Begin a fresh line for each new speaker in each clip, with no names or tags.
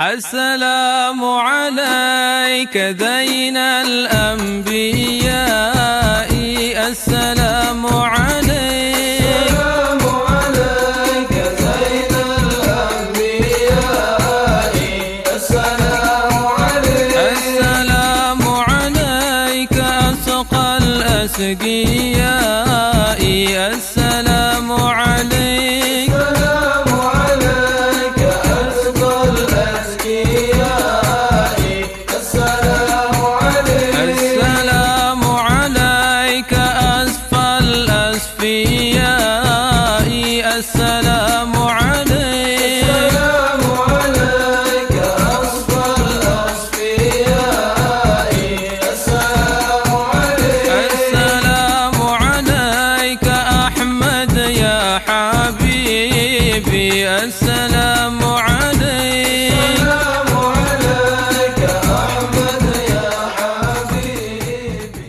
السلام عليك زين الأنبياء، السلام عليك،
السلام عليك زين الأنبياء، السلام عليك،
السلام عليك أسقى الأسقياء، السلام عليك،
السلام عليك أسقى الأسقياء، السلام عليك،
السلام عليك أسفى الأسفياء، السلام عليك،
السلام عليك أسقى الأسقياء، السلام عليك،
السلام عليك أحمد يا حبيبي، السلام عليك،
السلام عليك أحمد يا حبيبي.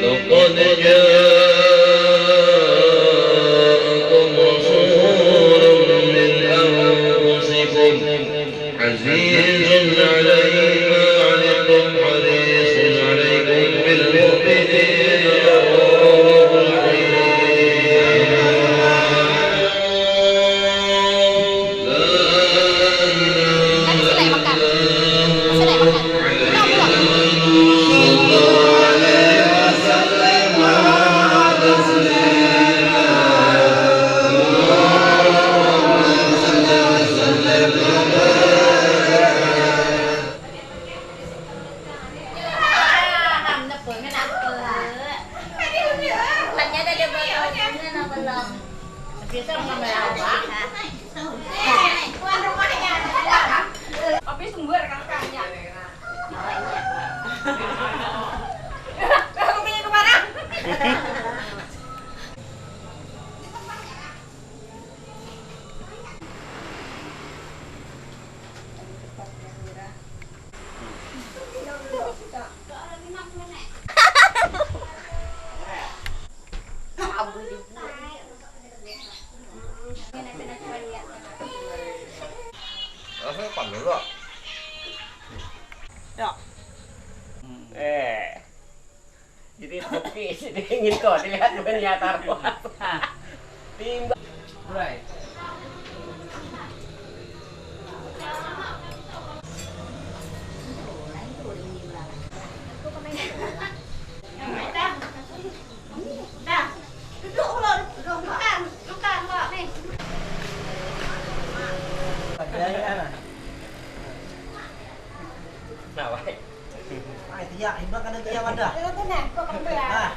لقد جاءكم رسول من أنفسكم عزيز عليه ما عنتم حريص عليكم بالمؤمنين رؤوف رحيم لا
Habis sumber kakaknya. Kamu punya kemana?
Rasanya pan dulu.
Jadi topi, jadi ingin kok dilihat bukannya taruh. Timbang. Right. Nah, baik.
Iya, imbang kan itu yang ada. Nah,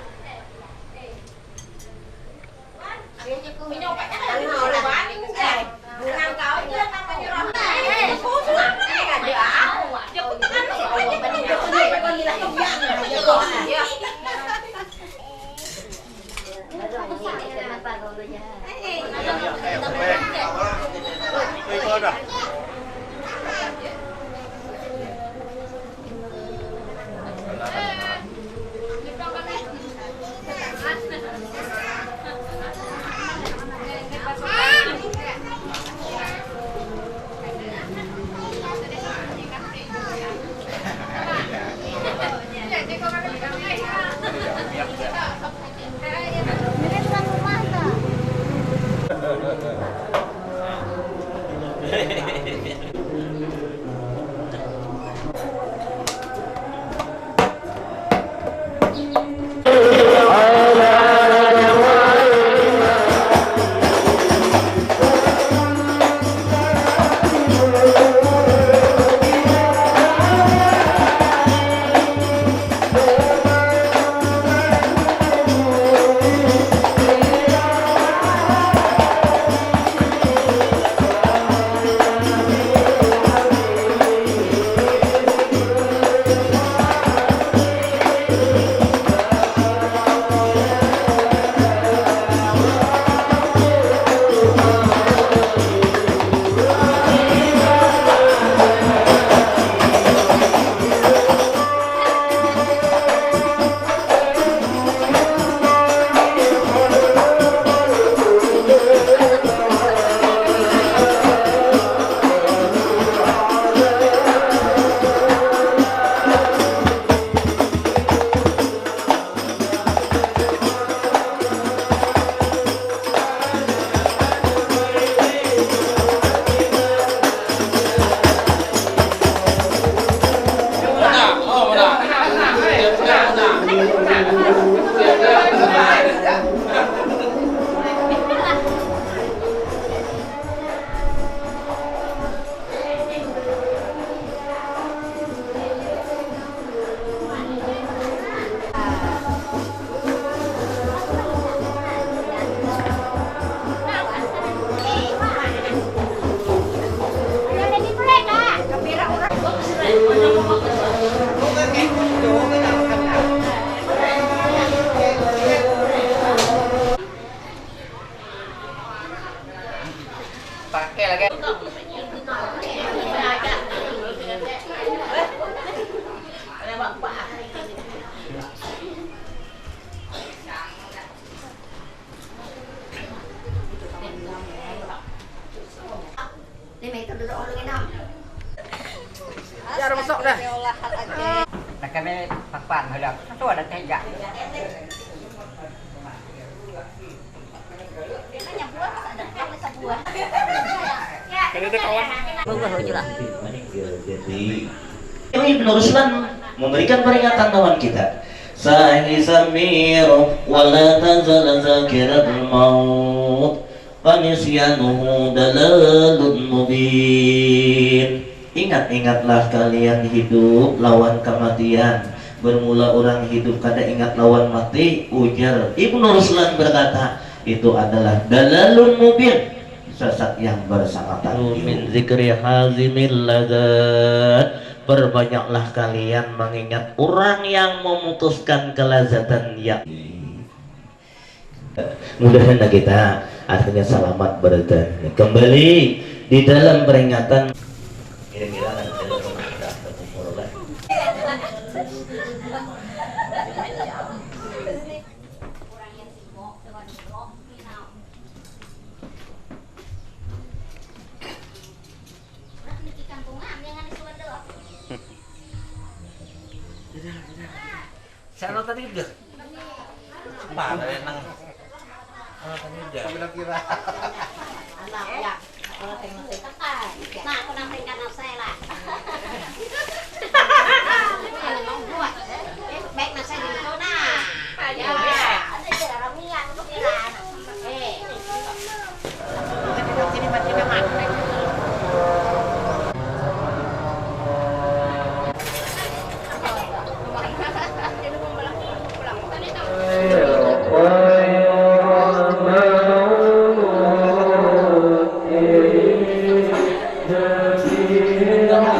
lagi. Ya masuk dah. Nak kami papan hendak. Tu ada tega.
Jadi Ibnu Ruslan memberikan peringatan kawan kita. Sa'i samiru wala tazal zakiratul maut fanisyanuhu dalalun mubin. Ingat-ingatlah kalian hidup lawan kematian. Bermula orang hidup kada ingat lawan mati. Ujar Ibnu Ruslan berkata, itu adalah dalalun mubin, sesat yang bersangat min zikri hazimil ladzat. Perbanyaklah kalian mengingat orang yang memutuskan kelazatan ya. Mudah-mudahan kita akhirnya selamat bertemu kembali di dalam peringatan. Kira-kira
Saya nonton ini udah. Mana nang? Nonton ini udah. Bilang kira.
Anak ya. Kalau tengok saya. Nah, aku nak peringkat saya lah. Mau buat. Baik nak saya di sana. Ya. Ada cara Ramia untuk kira. Sini mati memang.
Terima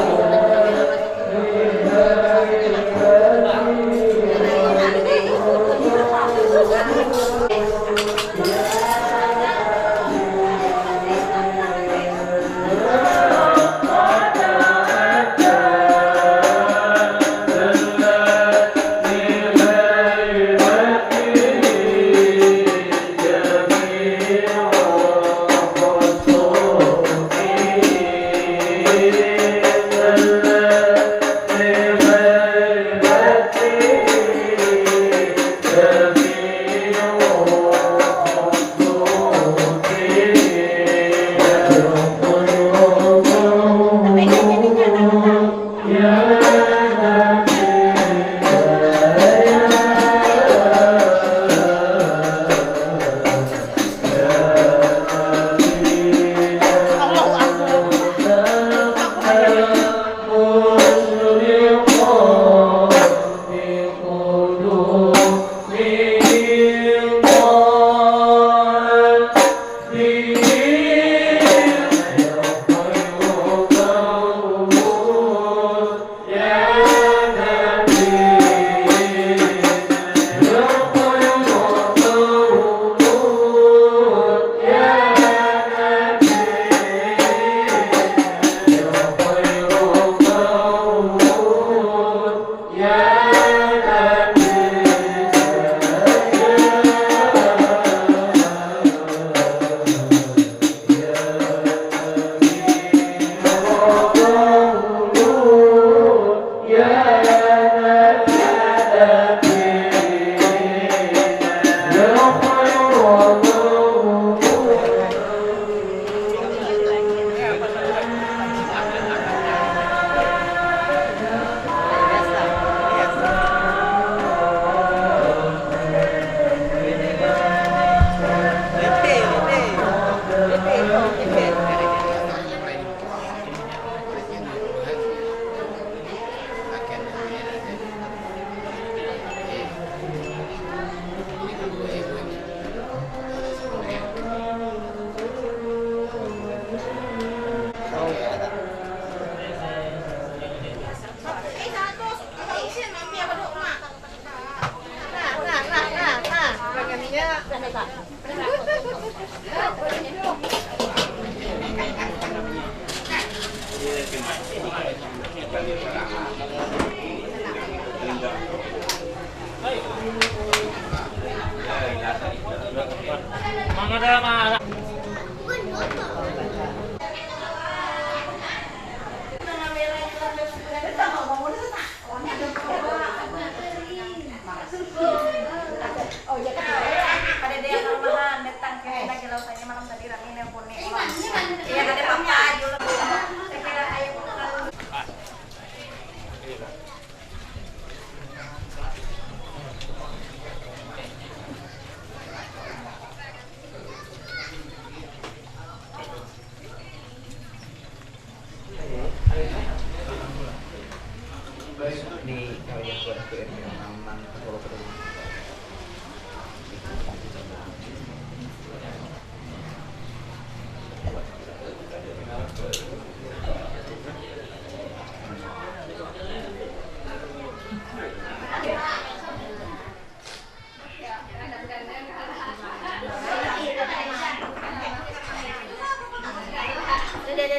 Pada dia malam datang ke lagi lautannya malam tadi rame nelpon nih. Iya ada papa dulu. Saya kira ayo.
Ini kalau yang buat ke aman kalau perlu.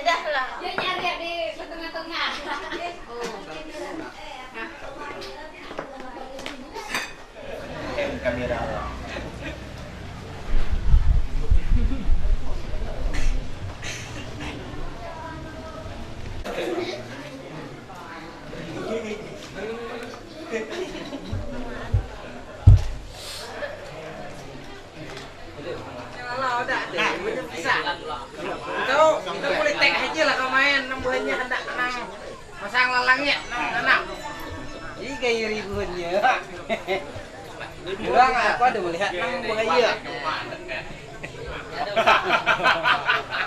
Dah lah. Dia nyari di tengah-tengah.
Kamera.
Itu boleh tek aja lah kau main, buahnya hendak nang masang lalangnya, nang anak. Ini kayak ribuannya. Kurang aku ada melihat nang buahnya.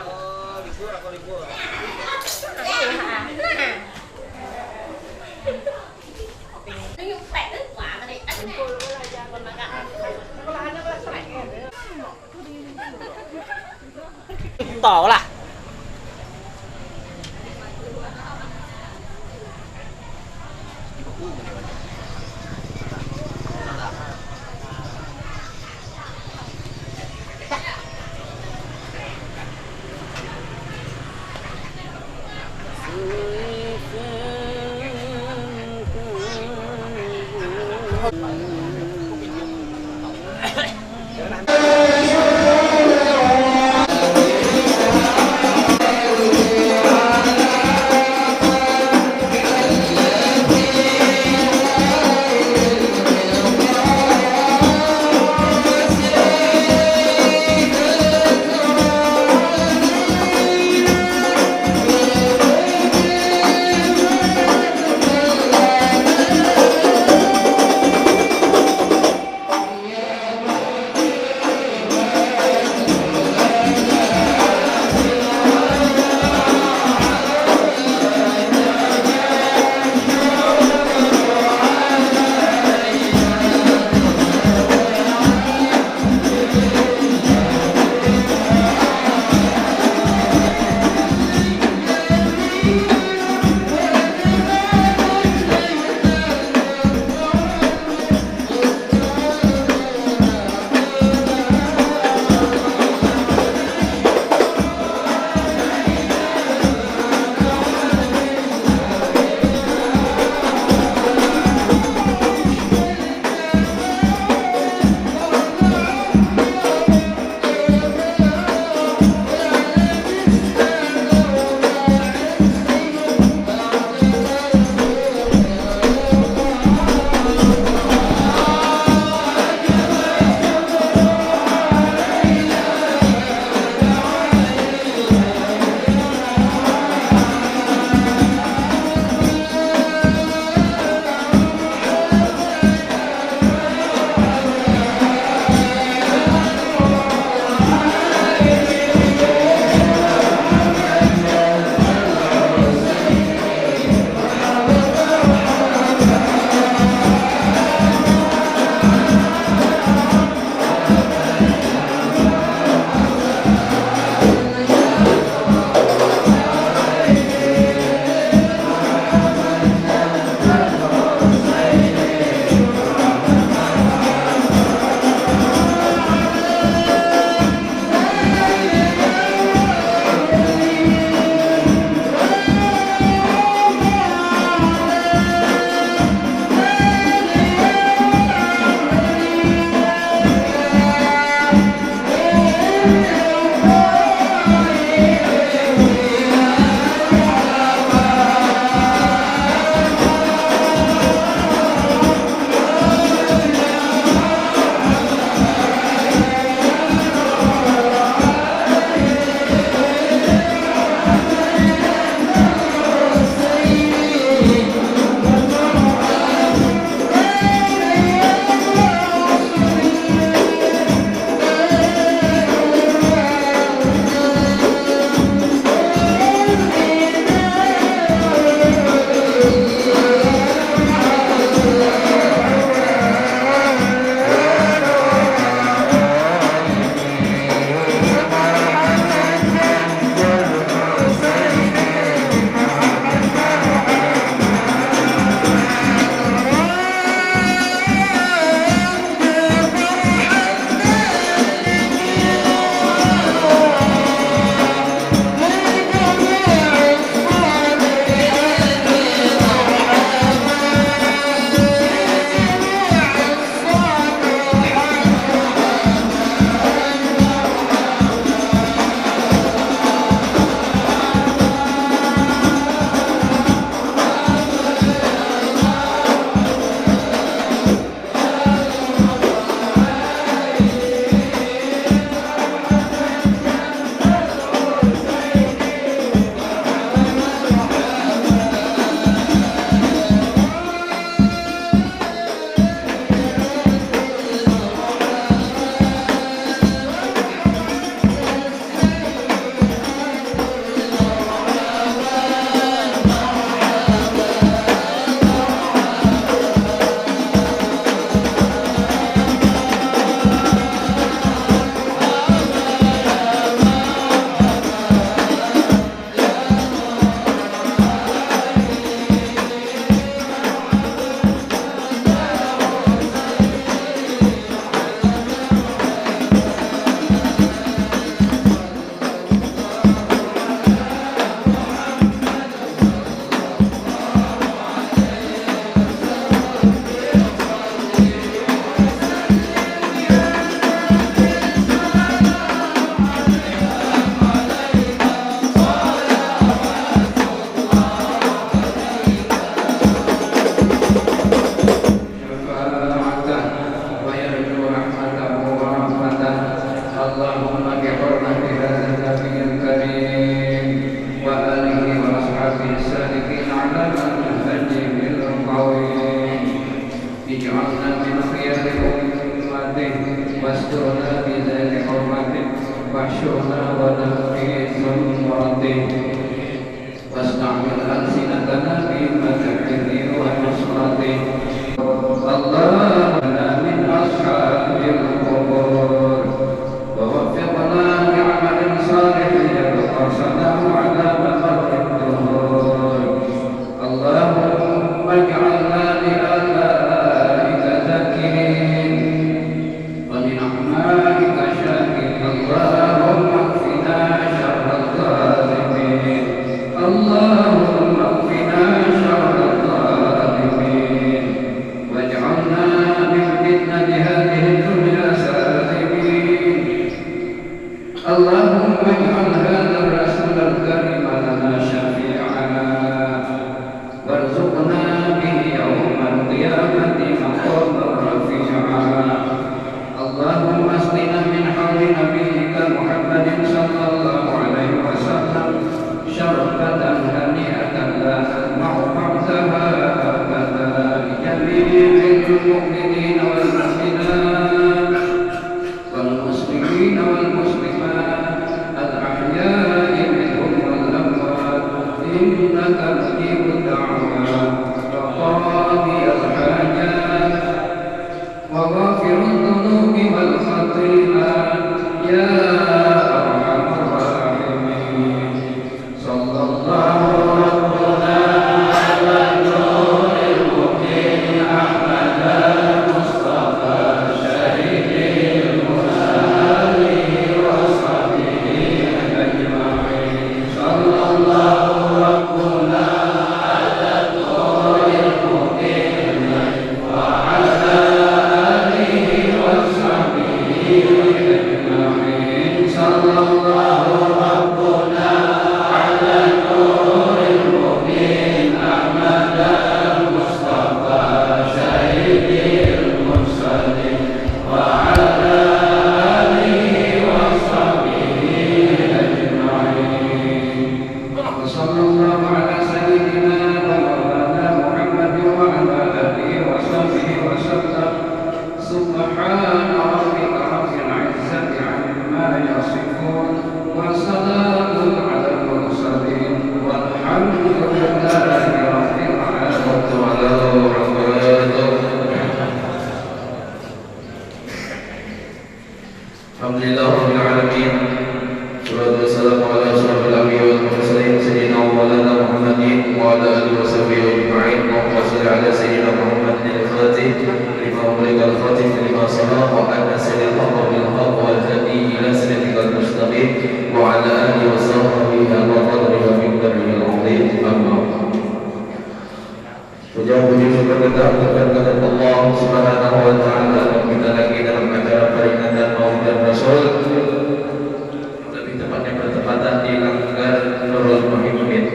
Oh, libur aku libur.
Yung tẹt đứt quả mà đi anh cô luôn là ra còn mà cả
Tỏ là
واجعلنا من خيار أمته واسترنا بذات حرمته واحشرنا ونقي زمرته واستعمل ألسنتنا بمدحه ونصرته اللهم من أصحاب القبور ووفقنا لعمل صالح يبقى سلام على ممر الدهور اللهم اجعلنا لآبائك ذاكرين ولنعمائك شاكرين اللهم اكفنا شر الظالمين اللهم اكفنا شر الظالمين واجعلنا من فتنة هذه الدنيا سالمين اللهم اجعل هذا الرسول الكريم لنا شفيعا وارزقنا به يوم القيامة مقاما رفيعا اللهم اسقنا من حول نبيك محمد صلى الله عليه وسلم شربة هنيئة لا نزمع بعدها أبدا لجميع المؤمنين والمؤمنات والمسلمين والمسلمات الأحياء منهم والأموات إنك مجيب الدعوات وقاضي الحاجات وغافر الذنوب والخطيئات يا أرحم الراحمين صلى الله ربنا على النور المبين أحمد المصطفى شهيد المرسلين وصحبه أجمعين صلى الله ربنا على النور المبين وعلى آله وصحبه أجمعين صلى الله ربنا على النور المبين أحمد المصطفى شهيد المرسلين وعلى آله وصحبه أجمعين وصلى الله على سيدنا ومولانا محمد وعلى آله وصحبه وسلم سبحان ربك رب العزة عما يصفون وسلام على المرسلين والحمد لله رب العالمين
Alhamdulillah Rabbil Alamin. Salatu wassalamu ala asyrafil anbiya wal mursalin sayyidina wa maulana Muhammadin wa ala alihi wa sahbihi ajma'in. Allahumma shalli ala sayyidina Muhammadin al-Fatih lima ughliqa al-Fatih lima sabaqa wa ala sayyidil haqqi bil haqq wal hadi ila siratikal mustaqim wa ala alihi wa sahbihi wa qadrihi wa miqdarihi al-'azim. Amma puji syukur kita kepada Allah Subhanahu wa taala yang kita lagi dalam acara peringatan Maulid Rasul, lebih tepatnya bertepatan di Langgar Nurul Muhammadin.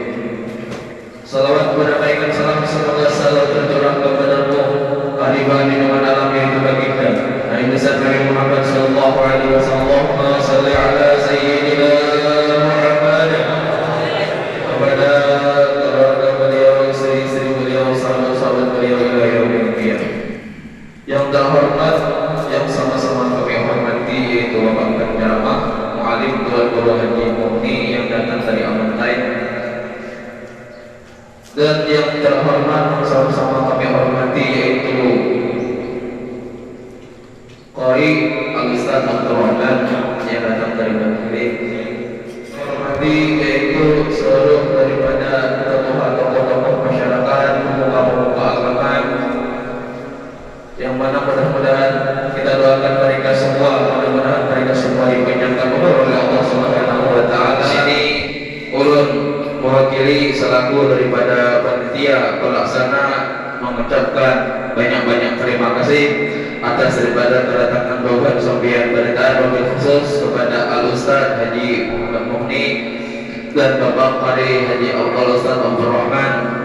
Salawat kepada kebaikan salam semoga selalu tercurah kepadamu kehadiran di mana dalam yaitu baginda Nabi besar Nabi Muhammad sallallahu alaihi wasallam. Allahumma shalli ala sayyidina Muhammad kepada keluarga beliau, istri-istri beliau, sahabat-sahabat beliau ila yaumil qiyamah. Yang terhormat, yang sama-sama kami hormati yaitu Bapak Penceramah Muallim Tuan Guru Haji Mukni yang datang dari Amantai, dan yang terhormat sama-sama kami hormati yaitu Qari Al-Ustaz Abdul Rahman yang datang dari Bangkili, hormati yaitu seluruh daripada tokoh-tokoh masyarakat, pemuka-pemuka agama yang mana mudah-mudahan kita doakan mereka semua, mudah-mudahan mereka semua dipanjangkan umur oleh Allah Subhanahu wa taala. Sini ulun mewakili selaku daripada panitia pelaksana mengucapkan banyak-banyak terima kasih atas daripada kedatangan Bapak Sofian Beritaan, wabil khusus kepada Al-Ustaz Haji Muhammad Mukni dan Bapak Qari Haji Al-Ustaz Abdul Rahman.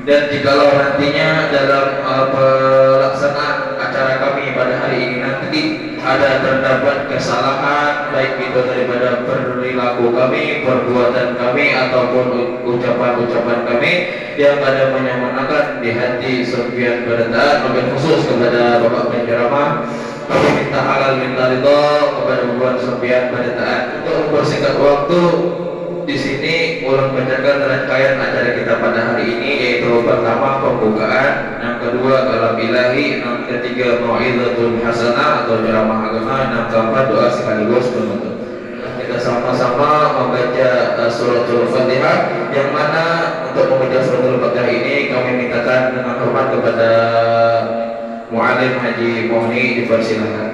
Dan jikalau nantinya dalam pelaksanaan acara kami pada hari ini nanti ada terdapat kesalahan baik itu daripada perilaku kami, perbuatan kami ataupun ucapan-ucapan kami yang ada menyempurnakan di hati Sufyan pada taat, wabil khusus kepada Bapak penceramah. Kami minta halal minta ridho kepada Bapak Sufyan pada taat. Untuk mempersingkat waktu, di sini ulun bacakan rangkaian acara kita pada hari ini, yaitu pertama pembukaan, yang kedua kalam ilahi, yang ketiga mau'izatul hasanah atau ceramah agama, yang keempat doa sekaligus penutup. Kita sama-sama membaca suratul Fatihah, yang mana untuk membaca suratul Fatihah ini kami mintakan dengan hormat kepada Mu'alim Haji Mohni, dipersilakan.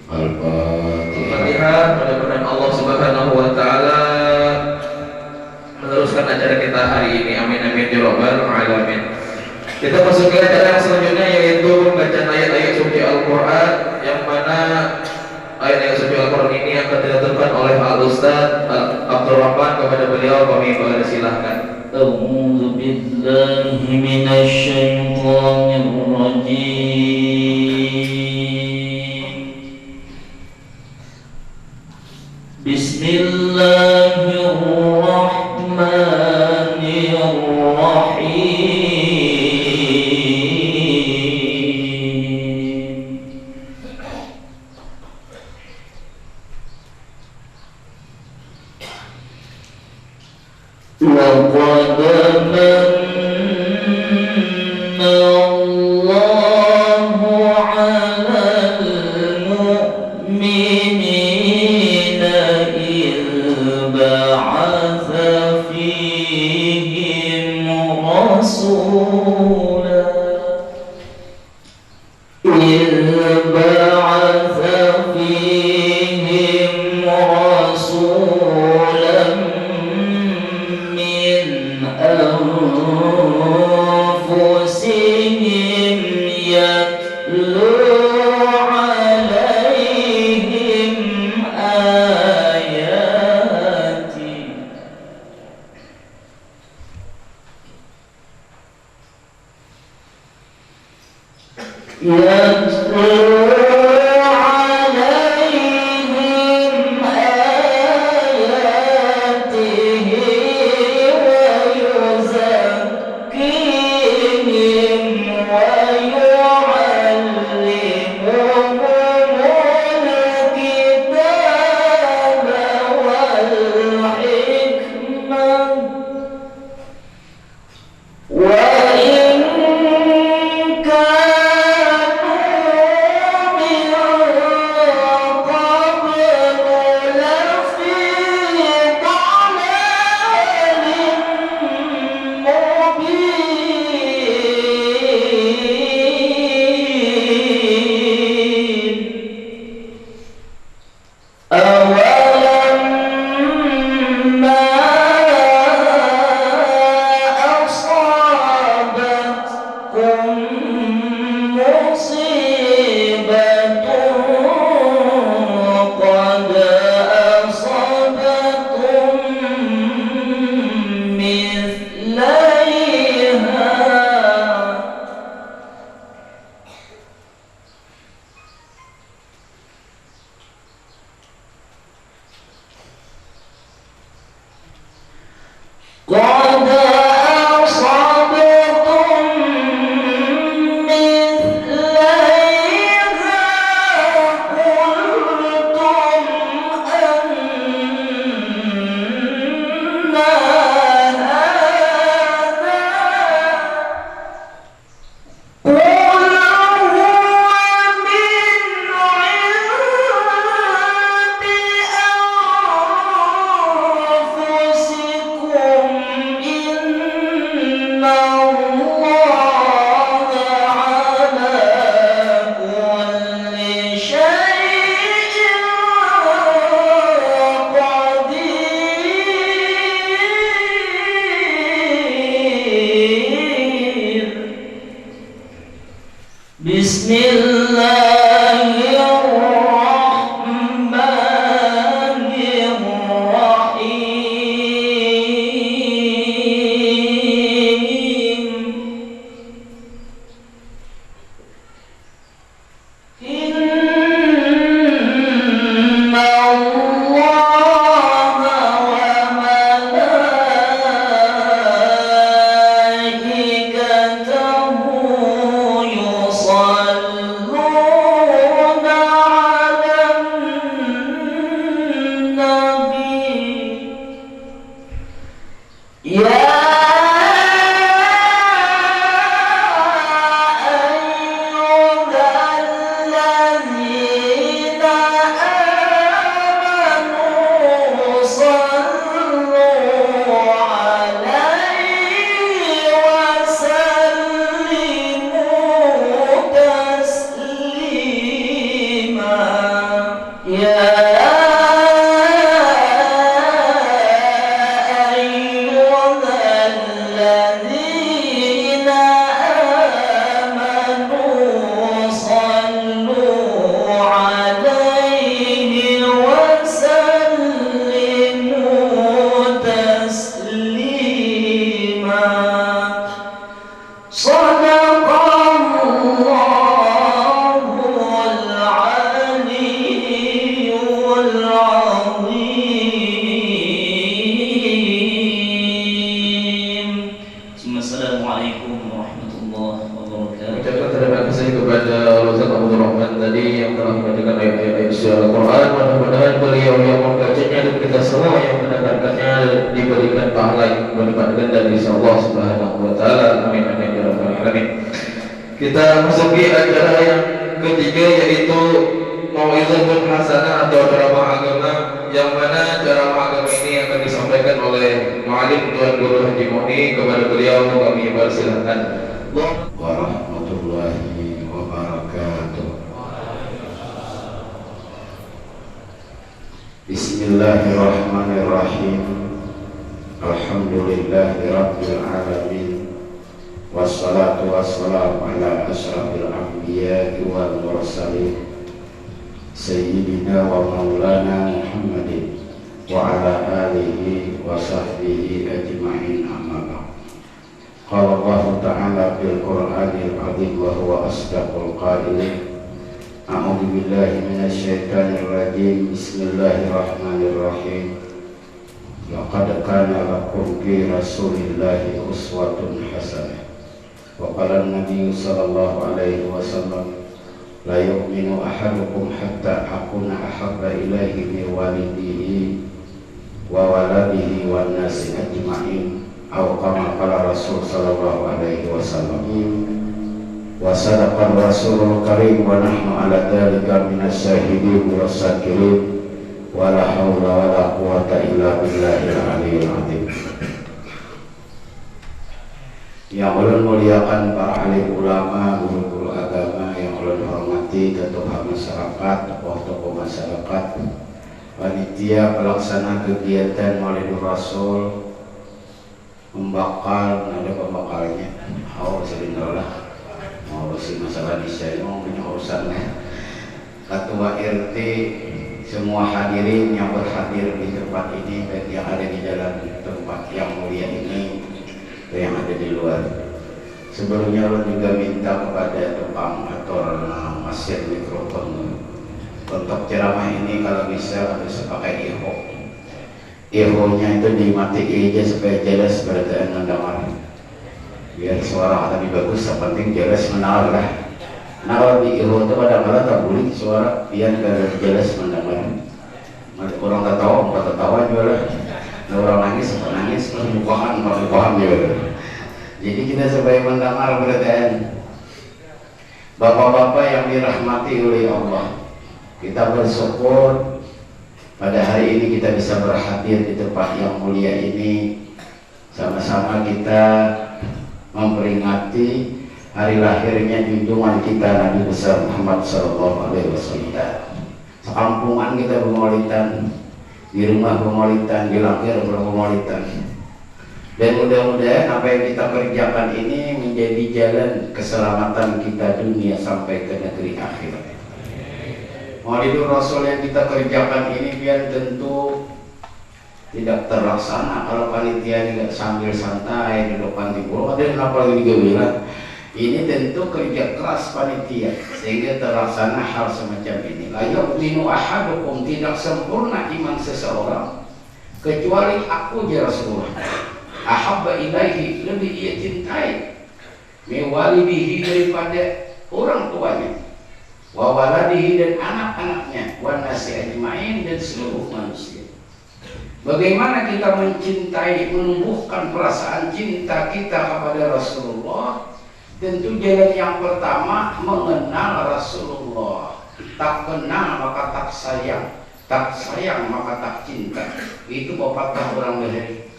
Al-Fatihah. Mudah-mudahan Allah Subhanahu wa taala meneruskan acara kita hari ini. Amin amin ya rabbal alamin. Kita masuk ke acara yang selanjutnya, yaitu bacaan ayat-ayat suci Al-Qur'an, yang mana ayat-ayat suci Al-Qur'an ini akan dilakukan oleh Al Ustaz Abdul Rahman. Kepada beliau kami persilahkan.
أعوذ بالله من الشيطان الرجيم بسم الله الرحمن الرحيم لقد من الله على المؤمنين إذ بعث فيهم رسولا من أنفسهم يتلو عليهم آياتي إن
Kita masuki acara yang ketiga, yaitu mau'izatun hasanah atau ceramah agama, yang mana ceramah agama ini akan disampaikan oleh Mu'alim Tuan Guru Haji Moni. Kepada beliau kami persilahkan.
Warahmatullahi wabarakatuh. Bismillahirrahmanirrahim. Alhamdulillahirabbil alamin. Wassalatu wassalamu ala asyrafil anbiya'i wal mursalin Sayyidina wa maulana Muhammadin wa ala alihi wa sahbihi ajma'in, amma ba'd. Qala Allah ta'ala fil Qur'anil 'azim wa huwa asdaqul qailin. A'udzu billahi minasy syaithanir rajim. Bismillahirrahmanirrahim. Laqad kana lakum fi Rasulillahi uswatun hasanah. Wa qala an-nabiy sallallahu alaihi wasallam, la yu'minu ahadukum hatta akuna ahabba ilaihi min walidihi wa waladihi wan nasi ajma'in, aw kama qala Rasul sallallahu alaihi wasallam. Wa sadaqa Rasulul Karim wa nahnu ala dzalika minas syahidin was sakirin, wa la haula wa la quwwata illa billahil aliyyil azim. Yang ulun muliakan para alim ulama, guru-guru agama, yang ulun hormati ketua masyarakat, tokoh-tokoh masyarakat, panitia pelaksana kegiatan Maulidur Rasul, membakal, ada pembakalnya, sebenarnya mau si masalah di saya mau punya urusan, ketua RT, semua hadirin yang berhadir di tempat ini, baik yang ada di dalam tempat yang mulia ini, yang ada di luar. Sebelumnya lo juga minta kepada tukang atau masjid mikrofon untuk ceramah ini kalau bisa harus pakai echo. Echo-nya itu dimatiin aja supaya jelas berdaan mendengar. Biar suara lebih bagus, yang penting jelas mendengar lah. Nah kalau di echo itu kadang-kadang tak boleh suara biar jelas mendengar. Orang tertawa, orang tertawa juga lah. Orang nangis, bukan juga. Jadi kita supaya mendengar berdaan. Bapak-bapak yang dirahmati oleh Allah, kita bersyukur pada hari ini kita bisa berhadir di tempat yang mulia ini. Sama-sama kita memperingati hari lahirnya junjungan kita Nabi besar Muhammad sallallahu alaihi wasallam. Sekampungan kita bermaulidan, di rumah bermaulidan, di lahir bermaulidan. Dan mudah-mudahan apa yang kita kerjakan ini menjadi jalan keselamatan kita dunia sampai ke negeri akhirat. Maulidur Rasul yang kita kerjakan ini biar tentu tidak terlaksana kalau panitia tidak sambil santai di depan timur. Ada kenapa lagi bilang ini tentu kerja keras panitia sehingga terlaksana hal semacam ini. La yu'minu ahadukum, tidak sempurna iman seseorang kecuali aku ya Rasulullah. Ahabba ilaihi, lebih ia cintai mewalidihi daripada orang tuanya, wa waladihi dan anak-anaknya, wa nasi ajmain dan seluruh manusia. Bagaimana kita mencintai, menumbuhkan perasaan cinta kita kepada Rasulullah? Tentu jalan yang pertama mengenal Rasulullah. Tak kenal maka tak sayang, tak sayang maka tak cinta. Itu pepatah orang Bahari.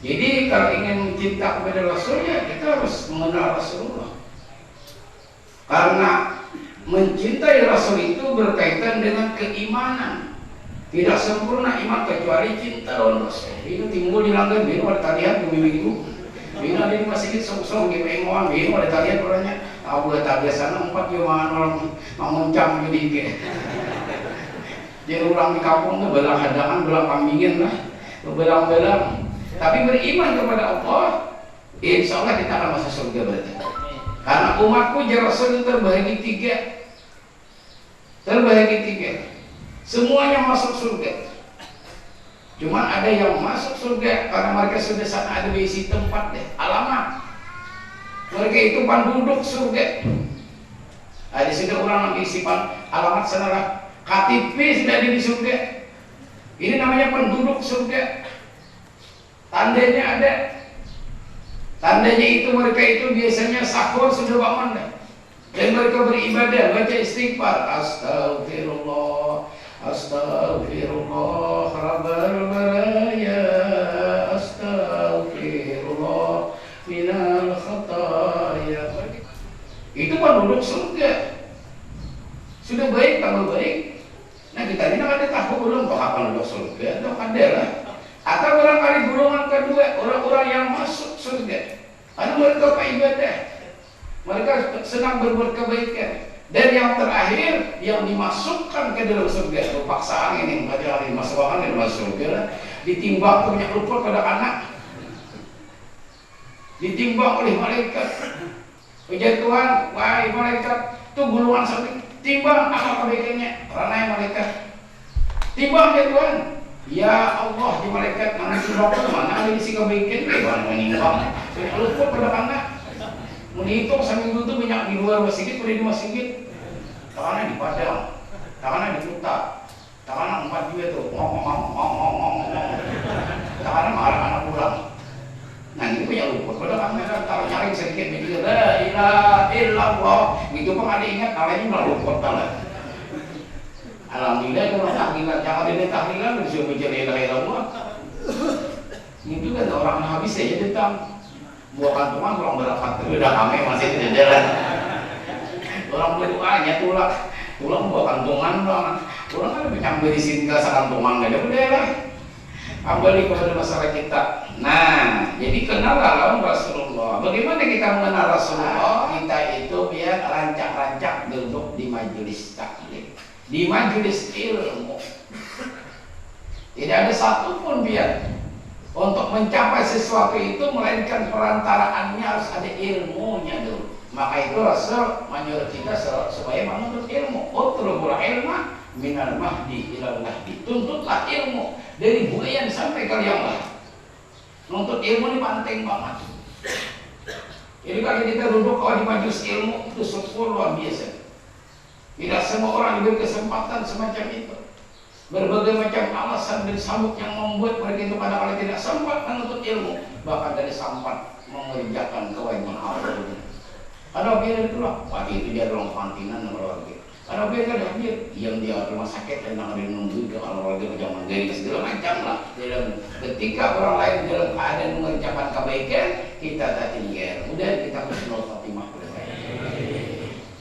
Jadi kalau ingin cinta kepada Rasulnya, kita harus mengenal Rasulullah. Karena mencintai Rasul itu berkaitan dengan keimanan. Tidak sempurna iman kecuali cinta lawan Rasul. Itu timbul di langgan binu ada talian bumi minggu. Binu ada di masjid sok-sok di pengoan binu ada talian orangnya. Tahu tak biasa 4 jumaan orang menguncang jadi ke. Jadi orang di kampung tuh belang hadangan, belang kambingin lah, belang-belang. Tapi beriman kepada Allah, insya Allah kita akan masuk surga berarti. Karena umatku ya Rasul itu terbagi 3. Terbagi 3. Semuanya masuk surga. Cuma ada yang masuk surga karena mereka sudah sana ada isi tempat deh, alamat. Mereka itu penduduk surga. Ada sudah orang yang isi alamat sana lah. KTP sudah ada di surga. Ini namanya penduduk surga. Tandanya ada. Tandanya itu mereka itu biasanya sahur sudah bangun deh. Dan mereka beribadah, baca istighfar. Astagfirullah, astagfirullah, rabbal baraya, astagfirullah, minal khataya. Itu penduduk surga. Sudah baik, tambah baik. Nah kita ini ada tahu belum kok penduduk surga? Atau ada lah. Atau barangkali golongan kedua, orang-orang yang masuk surga. Karena mereka beribadah, mereka senang berbuat kebaikan. Dan yang terakhir, yang dimasukkan ke dalam surga, paksaan ini, mereka dimasukkan ke dalam surga, ditimbang punya lupa pada anak, ditimbang oleh malaikat. Puji Tuhan, wahai malaikat, itu golongan surga, timbang apa kebaikannya, karena malaikat, timbang ya Tuhan. Ya Allah di malaikat nanti bapak mana ada isi kebaikan bagaimana menimbang lupa pada anak menghitung seminggu itu minyak di luar masjid udah di masjid tangannya di padang tangannya di putar tangannya 4 juga tuh ngomong tangannya marah anak pulang. Nah ini punya lupa pada anak kalau nyaring sedikit begitu la ilaha illallah gitu pun ada ingat kalanya malah lupa tangan. Alhamdulillah kalau tahlilan, jangan ada tahlilan bisa mencari la ilaha illallah. Itu kan orang habis saja datang buah kantongan kurang berangkat udah kami masih tidak jalan. Orang berdoanya tulang buah kantongan orang kan bisa berisin ke sekantongan nggak ada udah lah. Kembali kepada masalah kita. Nah, jadi kenallah lawan Rasulullah. Bagaimana kita mengenal Rasulullah? Kita itu biar rancak-rancak duduk di majelis taklim. Di majelis ilmu tidak ada satupun biar untuk mencapai sesuatu itu melainkan perantaraannya harus ada ilmunya dulu. Maka itu Rasul menyuruh kita supaya menuntut ilmu. Utlubul ilma minal mahdi ilal lahdi. Tuntutlah ilmu dari buayan sampai ke liang lahat. Nuntut ilmu ini penting banget. Jadi kalau kita duduk di majelis ilmu itu syukur luar biasa. Tidak semua orang diberi kesempatan semacam itu. Berbagai macam alasan dan sabuk yang membuat mereka itu kadang-kadang tidak sempat menuntut ilmu, bahkan tidak sempat mengerjakan kewajiban Allah. Ada biar itulah, waktu itu dia ruang kantinan olahraga. Ada biar ada biar yang dia rumah sakit dan ada nunggu ke olahraga jangan gaya segala macam lah. Dan ketika orang lain dalam keadaan mengerjakan kebaikan, kita tak tinggal. Kemudian kita husnul khatimah.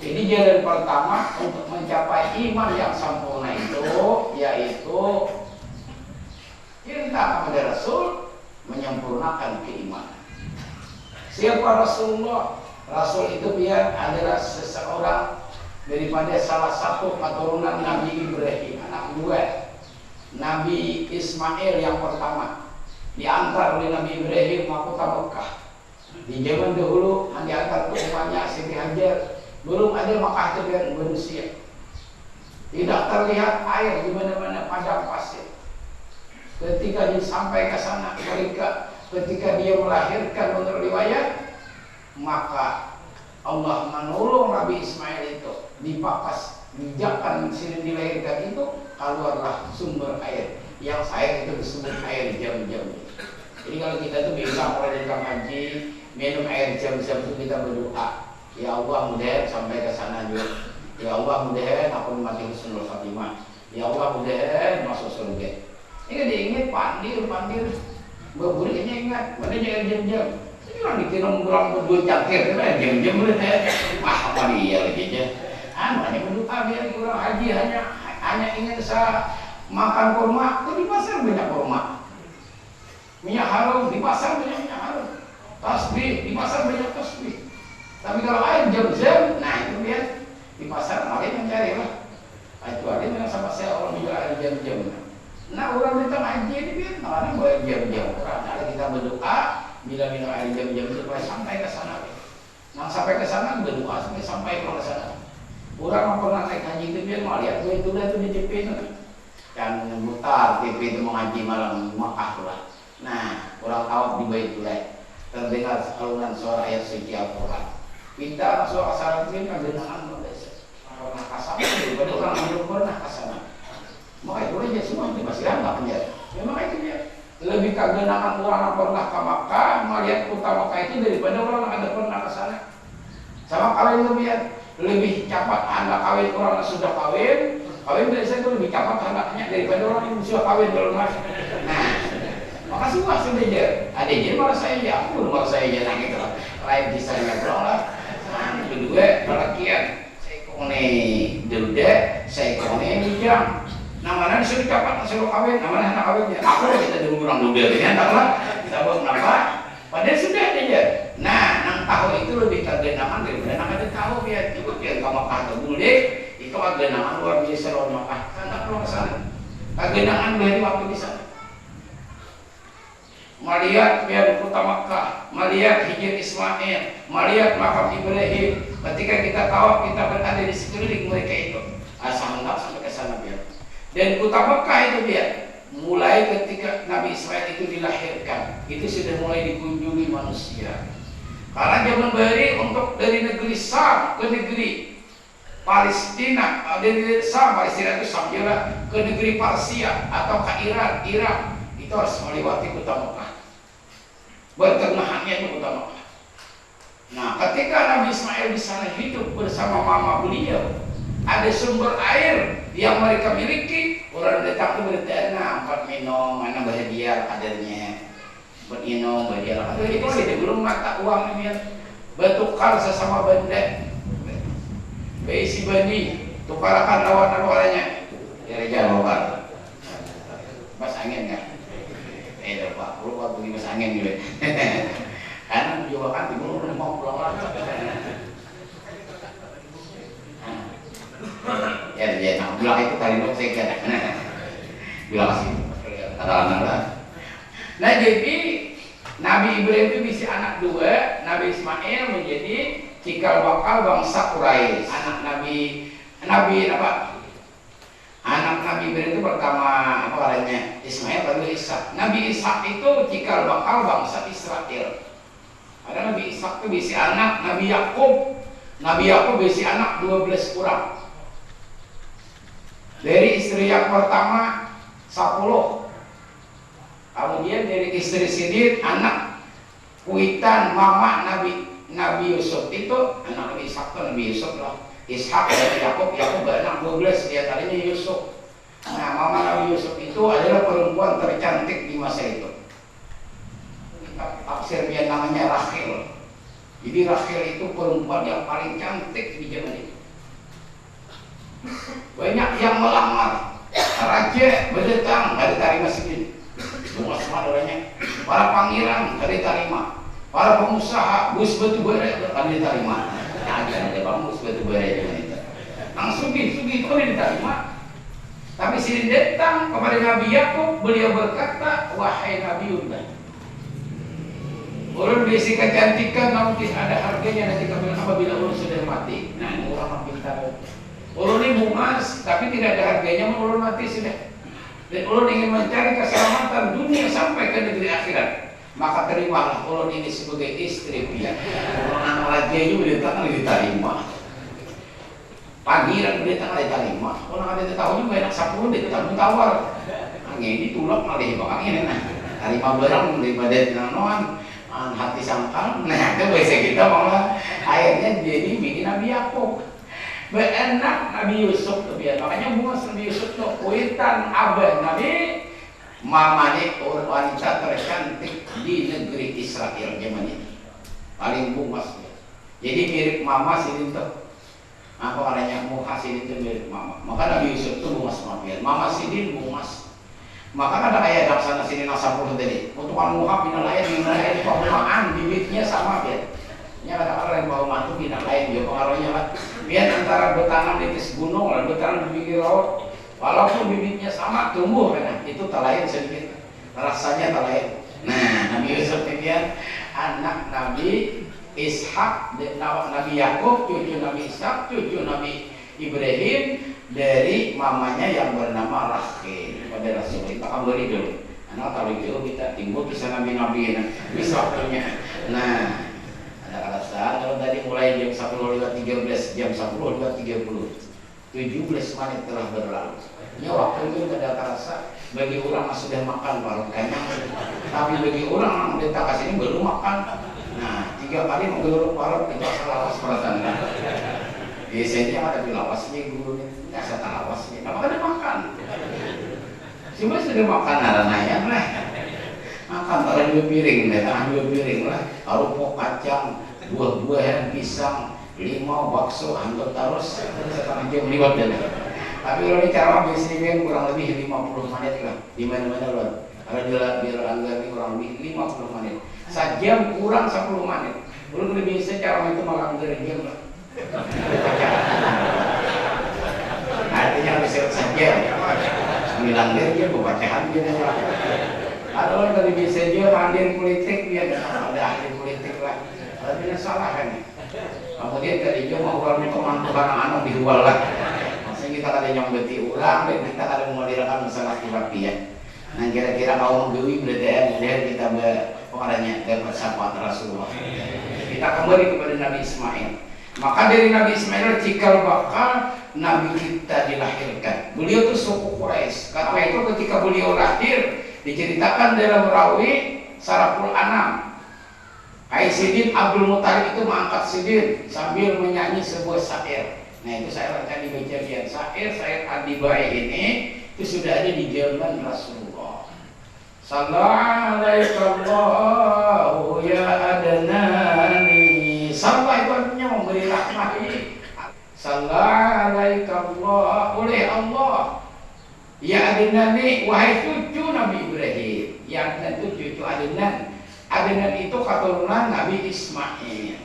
Jadi jalan pertama untuk mencapai iman yang sempurna itu yaitu cinta kepada Rasul, menyempurnakan keimanan. Siapa Rasulullah? Rasul itu dia adalah seseorang daripada salah satu keturunan Nabi Ibrahim, anak 2. Nabi Ismail yang pertama diantar oleh Nabi Ibrahim ke kota Mekah. Di zaman dahulu diantar ke rumahnya Siti Hajar. Belum ada Makkah itu dengan manusia. Tidak terlihat air di mana-mana padang pasir. ketika dia sampai ke sana, ketika dia melahirkan menurut riwayat, maka Allah menolong Nabi Ismail itu dipakas, dijakkan sini dilahirkan itu, keluarlah sumber air. Yang air itu disebut air jam-jam. Jadi kalau kita tuh bilang mulai dari haji minum air jam-jam itu kita berdoa, ya Allah mudah sampai ke sana juga. Ya Allah mudah aku mati husnul khatimah. Ya Allah mudah masuk surga. Ini diingat pandir berburinya ingat, mana jangan jam-jam. Ini orang dikira kurang berdua cangkir, kan jam-jam boleh wah apa dia lagi aja. Banyak berdoa biar kurang haji hanya ingin makan kurma, itu di pasar banyak kurma. Minyak harum di pasar banyak minyak harum. Tasbih di pasar banyak tasbih. Tapi kalau air jam-jam, nah itu dia di pasar malah mencari lah. Kecuali memang sama saya orang jual air jam-jam. Nah orang datang haji ini biar mana boleh jam-jam. Karena kita berdoa bila minum air jam-jam itu supaya sampai ke sana. Nah sampai ke sana berdoa sampai ke sana. Orang yang pernah naik haji itu biar mau lihat gue itu di TV itu kan mutar TV itu mengaji malam Makkah lah. Nah orang tahu di Baitullah terdengar alunan suara ayat suci Al-Quran. Kita suara salat ini kan genangan pernah kasana daripada orang yang belum pernah kasana. Maka itu aja semua itu masih lama penjara. Memang itu dia lebih kegenangan orang yang pernah ke Makkah melihat kota Makkah itu daripada orang yang ada pernah ke sana. Sama kawin lebih cepat anak kawin orang yang sudah kawin biasanya itu lebih cepat anaknya daripada orang yang sudah kawin belum masuk. Nah, maka semua sudah aja. Ada aja malah saya aja, aku belum malah saya aja gitu lah. Lain kisahnya belum lah. Nah, kedua lelakian. Nih duda, saya kone mijang. Namanya disuruh cepat disuruh kawin, namanya anak kawinnya. Aku kita dulu orang duda ini entahlah. Kita buat kenapa? Padahal sudah aja. Nah, nang tahu itu lebih kegenangan daripada nang ada tahu biar itu biar kamu kata boleh. Itu kegenangan luar biasa luar Makkah. Karena kalau kesana, kegenangan dari waktu di sana. Melihat biar kota Makkah, melihat hijir Ismail, melihat makam Ibrahim. Ketika kita tahu kita berada di sekeliling mereka itu, asal sampai ke sana biar. Dan kota Makkah itu biar mulai ketika Nabi Ismail itu dilahirkan, itu sudah mulai dikunjungi manusia. Karena zaman beri untuk dari negeri Sam ke negeri Palestina, dari negeri Sam, Palestina itu Samjala ke negeri Persia atau ke Iran, itu harus melewati kota Makkah. Pertengahannya itu kota Makkah. Nah, ketika Nabi Ismail di sana hidup bersama mama beliau, ada sumber air yang mereka miliki. Orang datang itu bertanya, buat minum, mana bahagia kadernya, buat minum, bahagia kadernya. Itu sih belum mata uang ini, bertukar sesama benda. Beisi bani, tukarakan lawan-lawannya. Dari jauh kan, mas angin kan? Pak, perlu waktu di mas angin gitu. Karena juga kan ibu udah mau pulang lagi. Ya, nah, bilang itu tadi dong saya kira. Bilang sih, kata anak. Nah jadi Nabi Ibrahim itu bisa anak dua, Nabi Ismail menjadi cikal bakal bangsa Quraisy. Anak Nabi Ibrahim itu pertama apa namanya Ismail lalu Ishak. Nabi Ishak itu cikal bakal bangsa Israel. Ada Nabi Ishak itu bisi anak Nabi Yakub. Nabi Yakub bisi anak 12 orang. Dari istri yang pertama 10. Kemudian dari istri sendiri anak kuitan mama Nabi Yusuf itu anak Nabi Ishak itu Nabi Yusuf lah. Ishak dan Yakub anak 12 di antaranya Yusuf. Nah, mama Nabi Yusuf itu adalah perempuan tercantik di masa itu. Tafsir dia namanya Rachel. Jadi Rachel itu perempuan yang paling cantik di zaman itu. Banyak yang melamar, raja berdatang, ada terima segini. Semua orangnya. Para pangeran ada terima, para pengusaha bus batu bara ada diterima. Ada bus batu bara itu. Langsung itu diterima. Tapi sini datang kepada Nabi Yakub, beliau berkata, wahai Nabiullah, ulun bisi kecantikan namun ada harganya nanti apabila ulun sudah mati. Nah, ini orang pintar. Ulun ini bungas, tapi tidak ada harganya ulun mati sudah. Dan ulun ingin mencari keselamatan kenikmatan dunia sampai ke negeri akhirat, maka terimalah ulun ini sebagai istri pian. Ulun anak lagi juga diterima. Panggilan dia tengah diterima. Ulun ada tahu juga enak 10 dia tahu tawar. Angin ditulak malih bang ini nah. Terima barang daripada nanoan hati sangkal. Nah itu biasa kita malah akhirnya jadi bikin Nabi Yakub. Berenak Nabi Yusuf kebiasaan. Makanya bungas Nabi Yusuf itu kuitan abah Nabi mamanya wanita tercantik di negeri Israel zaman ini. Paling bungas. Jadi mirip mama sini tuh. Apa katanya muka sini tuh mirip mama. Maka Nabi Yusuf itu bungas mampir. Mama sini bungas. Maka ada ayat daksana sini nasabul tadi. Untuk muka binalayan pengumaan bibitnya sama biar. Ini kata-kata yang bawa mantu binalayan juga pengaruhnya lah. Biar antara betangan di atas gunung dan betangan di pinggir laut, walaupun bibitnya sama tumbuh kan, itu talayan sedikit. Rasanya talayan. Nah, Nabi Yusuf kemudian anak Nabi Ishak, Nabi Yakub, cucu Nabi Ishak, cucu Nabi Ibrahim dari mamanya yang bernama Rahel. Pada Rasul kita kembali dulu. Anak tahu itu kita timbul bisa Nabi-Nabi bisa waktunya. Nah, ada alasan kalau tadi mulai jam 10.13 jam 10.30 17 menit telah berlalu. Ini waktu itu tidak terasa. Bagi orang yang sudah makan baru kenyang, tapi bagi orang yang kita kasih ini belum makan. Nah, 3 kali menggeluruk parut itu asal lawas perasaan. Biasanya ada di lawasnya guru ini, nggak ada lawasnya, tapi kan makan. Cuma sudah makan ada nanya lah. Makan taruh 2 piring, taruh 2 piring lah. Taruh pok kacang, buah-buahan, pisang, limau, bakso, anggap terus setengah jam lewat dan. Tapi kalau cara biasanya kurang lebih 50 menit lah. Di mana-mana loh. Kalau biar anggar ini kurang lebih 50 menit. Sejam kurang 10 menit. Belum lebih bisa cara itu malah anggar jam lah. Artinya harus sejam. 9 jam bacaan dia. Ada orang tadi bisa dia ahli politik dia ada ahli politik lah. Tapi salah kan. Kemudian tadi dia mau orang itu anak di luar lah. Kita ada yang beti ulang dan kita ada memoderakan masalah kebaktian. Nah kira-kira kaum Dewi berarti kita berorangnya dapat syafaat Rasulullah. Kita kembali kepada Nabi Ismail. Maka dari Nabi Ismail cikal bakal Nabi kita dilahirkan. Beliau itu suku Quraisy. Karena itu ketika beliau lahir diceritakan dalam rawi Saraful Anam. Aisyidin Abdul Muttalib itu mengangkat sidin sambil menyanyi sebuah syair. Nah itu saya akan dibaca biar syair Adi Bae ini itu sudah ada di zaman Rasulullah. Sallallahu ya adnani. Sampai itu artinya memberi rahmat ini. Sallallahu oleh Allah. Ya adnani wahai cucu Nabi Ibrahim. Yang tentu cucu Adnan. Adnan itu keturunan Nabi Ismail.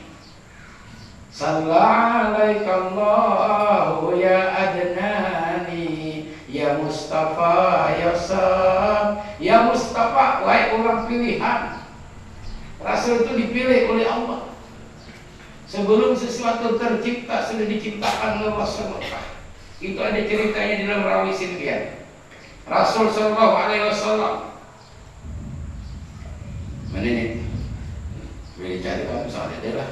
Sallallahu ya adnani ya Mustafa ya Sam ya Mustafa wahai orang pilihan. Rasul itu dipilih oleh Allah. Sebelum sesuatu tercipta sudah diciptakan oleh Rasulullah. Itu ada ceritanya di dalam rawi Sinbian. Rasul sallallahu alaihi wasallam. Mana ini? Boleh cari kamu soalnya dia lah.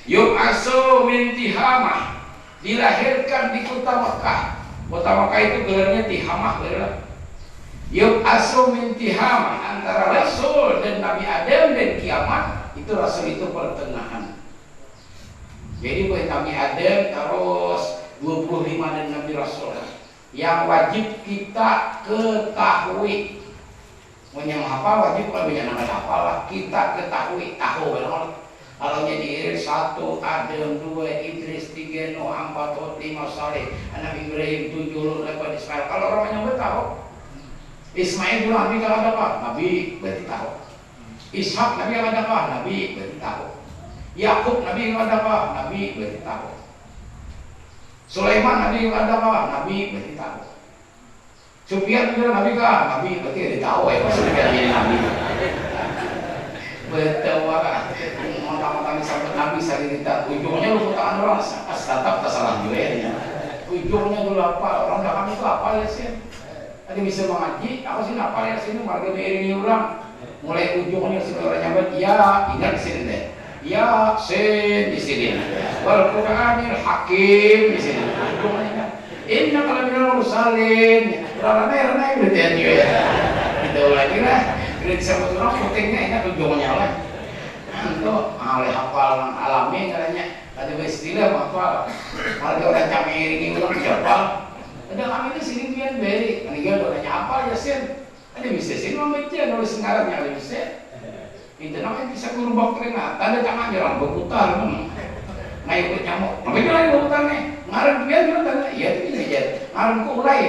Yub'asu min Tihamah, dilahirkan di kota Mekah. Kota Mekah itu gelarnya Tihamah gelar. Yub'asu min Tihamah, antara Rasul dan Nabi Adam dan kiamat itu Rasul itu pertengahan. Jadi buat Nabi Adam terus 25 dan Nabi Rasul yang wajib kita ketahui. Yang apa wajib kalau banyak nama apalah kita ketahui tahu benar. Kalau jadi 1 Adam, 2 Idris, 3 Nuh, 4 Hud, 5 Saleh, Nabi Ibrahim, 7 Lut, 8 Ismail. Kalau orang yang tahu, Ismail dulu Nabi kalau ada apa? Nabi berarti tahu. Ishak Nabi kalau ada apa? Nabi berarti tahu. Yakub Nabi kalau ada apa? Nabi berarti tahu. Sulaiman Nabi kalau ada apa? Nabi berarti tahu. Sufyan juga Nabi kah? Nabi berarti tahu ya maksudnya jadi Nabi. Betul wak. Mata-mata sampai Nabi cerita ujungnya lu putaan orang pas tatap tak salah juga ya. Ujungnya dulu apa orang belakang itu apa ya sih? Tadi bisa mengaji, aku sih apa ya sini warga ini ulang. Mulai ujungnya sini orang nyambat, ya ingat sini deh. Ya sin di sini. Wal Qur'anil Hakim di sini. Inna kalau bilang musalin, ramai berarti ya. Itu lagi lah. Bila disebut orang pentingnya ingat ujungnya lah. Untuk oleh hafal alami katanya ada istilah hafal. Kalau orang kami ini ulang hafal. Ada kami itu sini pian beri. Meninggal orangnya hafal ya sin. Ada bisa sin membaca nulis ngarangnya ada bisa. Itu namanya bisa merubah keringat. Tanda tangan jalan berputar memang. Nggak ikut nyamuk. Tapi jalan berputar nih. Ngarang pian bilang tanda. Iya itu bisa jadi. Ngarang ku ulai.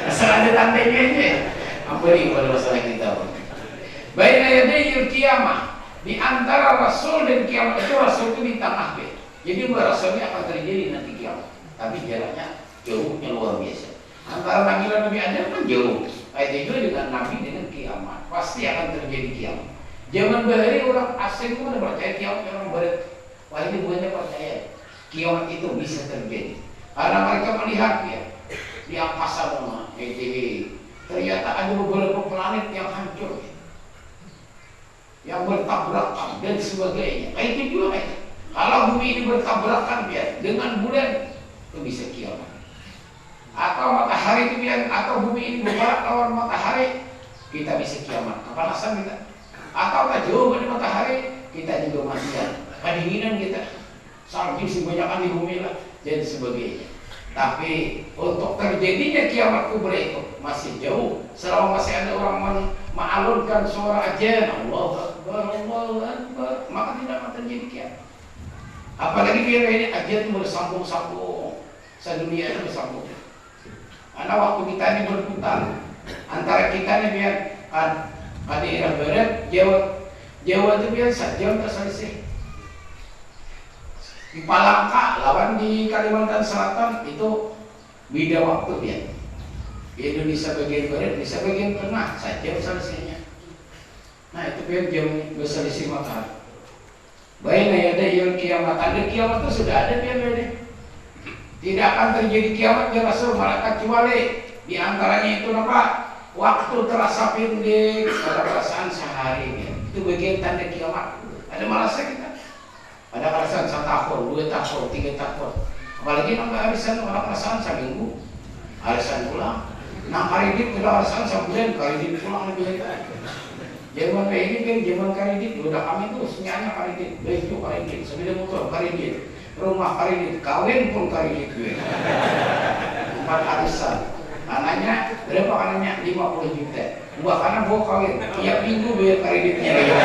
Asal ada tandanya aja. Ampuni kepada masalah kita. Baina yadayil kiamah. Di antara Rasul dan kiamat itu Rasul itu di tengah be. Jadi dua Rasulnya akan terjadi nanti kiamat. Tapi jaraknya jauhnya luar biasa. Antara Nabi dan Nabi Adam kan jauh. Itu juga dengan Nabi dengan kiamat. Pasti akan terjadi kiamat. Zaman bahari orang asing itu mana percaya kiamat, orang barat. Wah ini bukannya percaya. Kiamat itu bisa terjadi. Karena mereka melihat ya di angkasa mana, ternyata ada beberapa planet yang hancur, yang bertabrakan dan sebagainya. Itu juga kan. Kalau bumi ini bertabrakan biar dengan bulan itu bisa kiamat. Atau matahari itu biar, atau bumi ini bergerak lawan matahari, kita bisa kiamat. Kepanasan kita. Atau jauh dari matahari, kita juga matian. Kedinginan kita. Saking sebanyakan di bumi lah dan sebagainya. Tapi untuk terjadinya kiamat kubra itu masih jauh. Selama masih ada orang mengalunkan suara ajan, Allahu Akbar, Allahu Akbar, maka tidak akan terjadi kiamat. Apalagi biar ini ajan itu bersambung-sambung, sedunia itu bersambung. Karena waktu kita ini berputar antara kita ini biar daerah barat, Jawa itu biar jam terselisih. Di Palangka lawan di Kalimantan Selatan itu beda waktu ya. Di Indonesia bagian barat, Indonesia bagian tengah saja selisihnya. Nah itu biar jam berselisih matahari. Baina yadayil kiamat, ada kiamat itu sudah ada biar ini. Tidak akan terjadi kiamat ya Rasul malaikat kecuali di antaranya itu apa? Waktu terasa pendek pada perasaan sehari ya. Itu bagian tanda kiamat. Ada merasa kita. Ada perasaan 1 tahun, 2 tahun, 3 tahun. Apalagi nambah arisan orang perasaan seminggu, arisan pulang. Nah karidit kita arisan sebulan, karidit pulang lebih lagi. Zaman ini kan zaman karidit, udah kami tuh semuanya karidit, baju karidit, sepeda motor karidit, rumah karidit, kawin pun karidit gue. 4 arisan. Anaknya berapa anaknya? 50 juta. Buah karena gua kawin, tiap minggu bayar kariditnya lagi.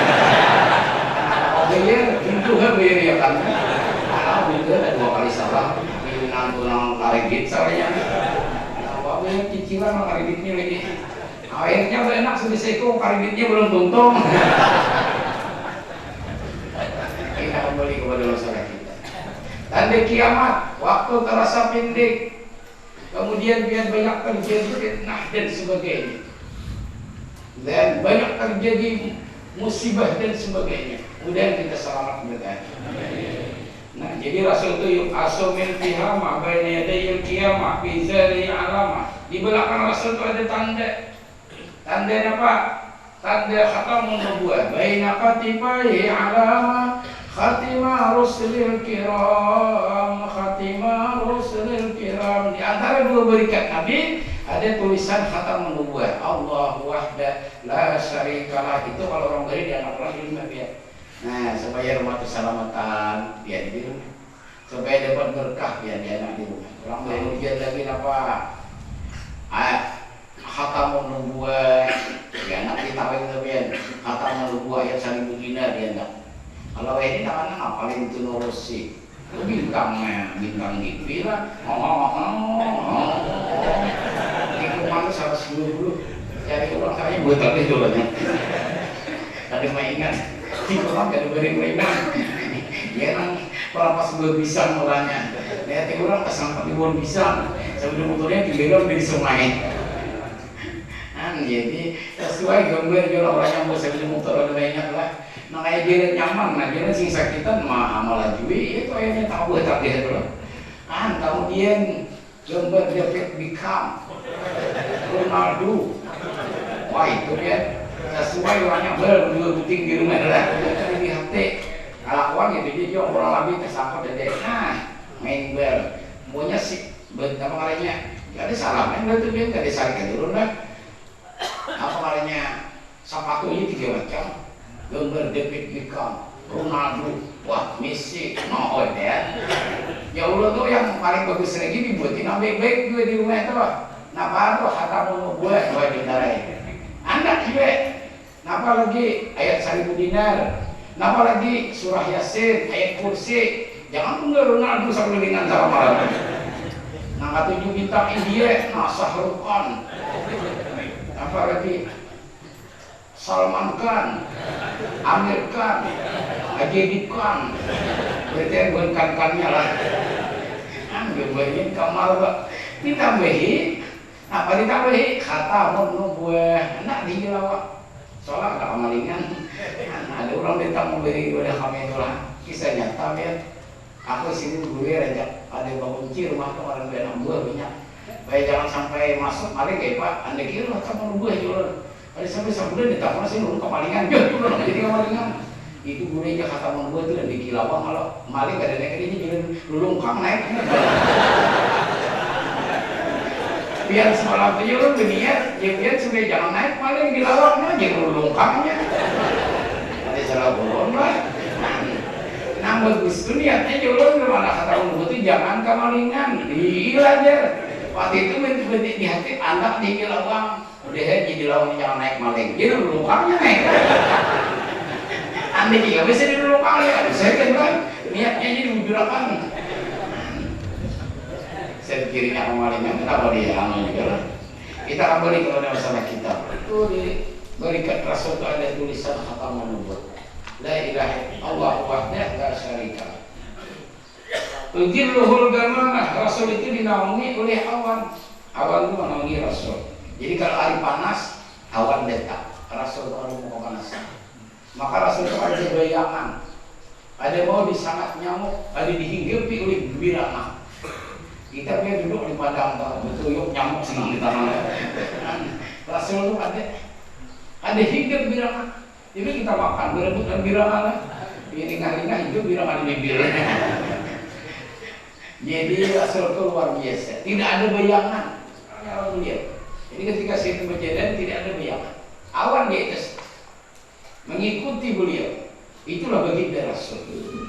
Bayar, itu kan bayar ya kan. Alhamdulillah 2 kali salah. Tunang karidit soalnya. Apa bayar cicilan kariditnya lagi. Akhirnya enak sudah seko, kariditnya belum tuntung. Kita kembali kepada masalah kita. Tanda kiamat, waktu terasa pendek. Kemudian biar banyak terjadi fitnah dan sebagainya. Dan banyak terjadi musibah dan sebagainya. Mudah kita selamat berkah. Nah, jadi Rasul itu yuk asumil qiyamah baina yadayil qiyamah bi zari alamah. Di belakang Rasul itu ada tanda. Tanda apa? Tanda khatamun nubuwah. Baina katibai alamah khatimah rusulil kiram, khatimah rusulil kiram. Di antara 2 berikat Nabi ada tulisan khatamun nubuwah. Allahu wahda la syarikalah. Itu kalau orang beri dianggap orang ilmu ya. Nah, supaya rumah itu selamatan biar di rumah, supaya dapat berkah biar di anak di rumah. Orang boleh ujian lagi apa? Khatamun nubuwah, ya anak ditawin kemudian khatamun nubuwah yang saling bujina dia anak. Kalau ini tangan paling itu nurusi, bintangnya bintang TV lah, itu mana 110 cari orang saya buat apa itu banyak. Tadi mau ingat. Orang jadi beri-berinan. Dia nang perapas gue bisa mulanya. Lihat orang kesampat di bawah bisa. Sebelum motornya dibelok dari sungai. Jadi sesuai gambar jual orang yang mau sebelum motor ada banyak lah. Nah kayak dia nyaman, nah dia sing sakitan mah amal lagi. Itu ayahnya tahu tak dia dulu. Kemudian gambar David Beckham, Ronaldo. Wah itu dia sesuai orangnya belum penting di rumah lah. Di hati kelakuan gitu dia juga orang lebih tersangkut dari main bel. Maunya sih apa kalinya? Gak ada salah main bel tuh dia gak ada saling turun lah. Apa kalinya sepatunya 3 macam, gambar David Beckham, Ronaldo, wah Messi, no ya. Ya Allah tuh yang paling bagus lagi dibuatin baik-baik gue di rumah itu. Napa tuh hatamu gue ditarai. Anak juga. Napa lagi ayat 1000 dinar. Napa lagi surah Yasin, ayat kursi. Jangan tunggu Ronaldo sampai dengan sama malam. Nangka 7 bintang India, Shah Rukh Khan. Napa lagi Salman Khan, Amir Khan, Ajib Khan. Berarti yang bukan-kannya lah. Ambil banyak kamar pak. Ditambahi, apa ditambahi? Kata mau buah, nak dijawab. Soalnya ada kemalingan. Ada orang datang memberi kepada kami itulah. Kisah nyata ya. Aku sini dulu ya rejak. Ada kunci rumah tuh orang berenang buah banyak. Baik jangan sampai masuk maling kayak pak. Anda kira lah kamu buah jualan. Ada sampai sebulan ditapon sih nurun kemalingan. Jualan jadi kemalingan. Itu gunanya kata membuat itu dan di Kilawang kalau maling gak ada naik ini jadi lulungkang naik. Biar semalam itu lu berniat, biar supaya jangan naik maling di lawangnya jadi lulungkangnya. Ada salah bolong lah. Nah bagus tuh niatnya jualan mana kata membuat itu jangan kemalingan, diilajar. Waktu itu bentuk-bentuk di hati anak di Kilawang, udah jadi lawangnya jangan naik maling, jadi lulungkangnya naik. Anda juga bisa dulu kali ya, saya kan niatnya jadi mujurakan. Saya pikirnya kemalingan kenapa dia amal juga lah. Kita kembali kepada masalah kita. Itu diberikan Rasul itu ada tulisan khataman nubuwwah. La ilaha illallah wahdahu la syarika. Tudhilluhul ghamamah. Rasul itu dinaungi oleh awan. Awan itu menaungi Rasul. Jadi kalau hari panas, awan datang. Rasul itu kalau mau panas. Maka Rasul itu ada bayangan, ada mau disangat nyamuk, ada dihinggapi oleh birana. Kita biar duduk di padang, betul yuk nyamuk sih di tanah. Rasul itu ada hinggap birana. Jadi kita makan berebut dan birana lah. Ini ringah-ringah hidup birana di bibir. Jadi Rasul itu luar biasa. Tidak ada bayangan. Kalau lihat, jadi ketika saya berjalan tidak ada bayangan. Awan di atas. Mengikuti beliau, itulah baginda Rasul.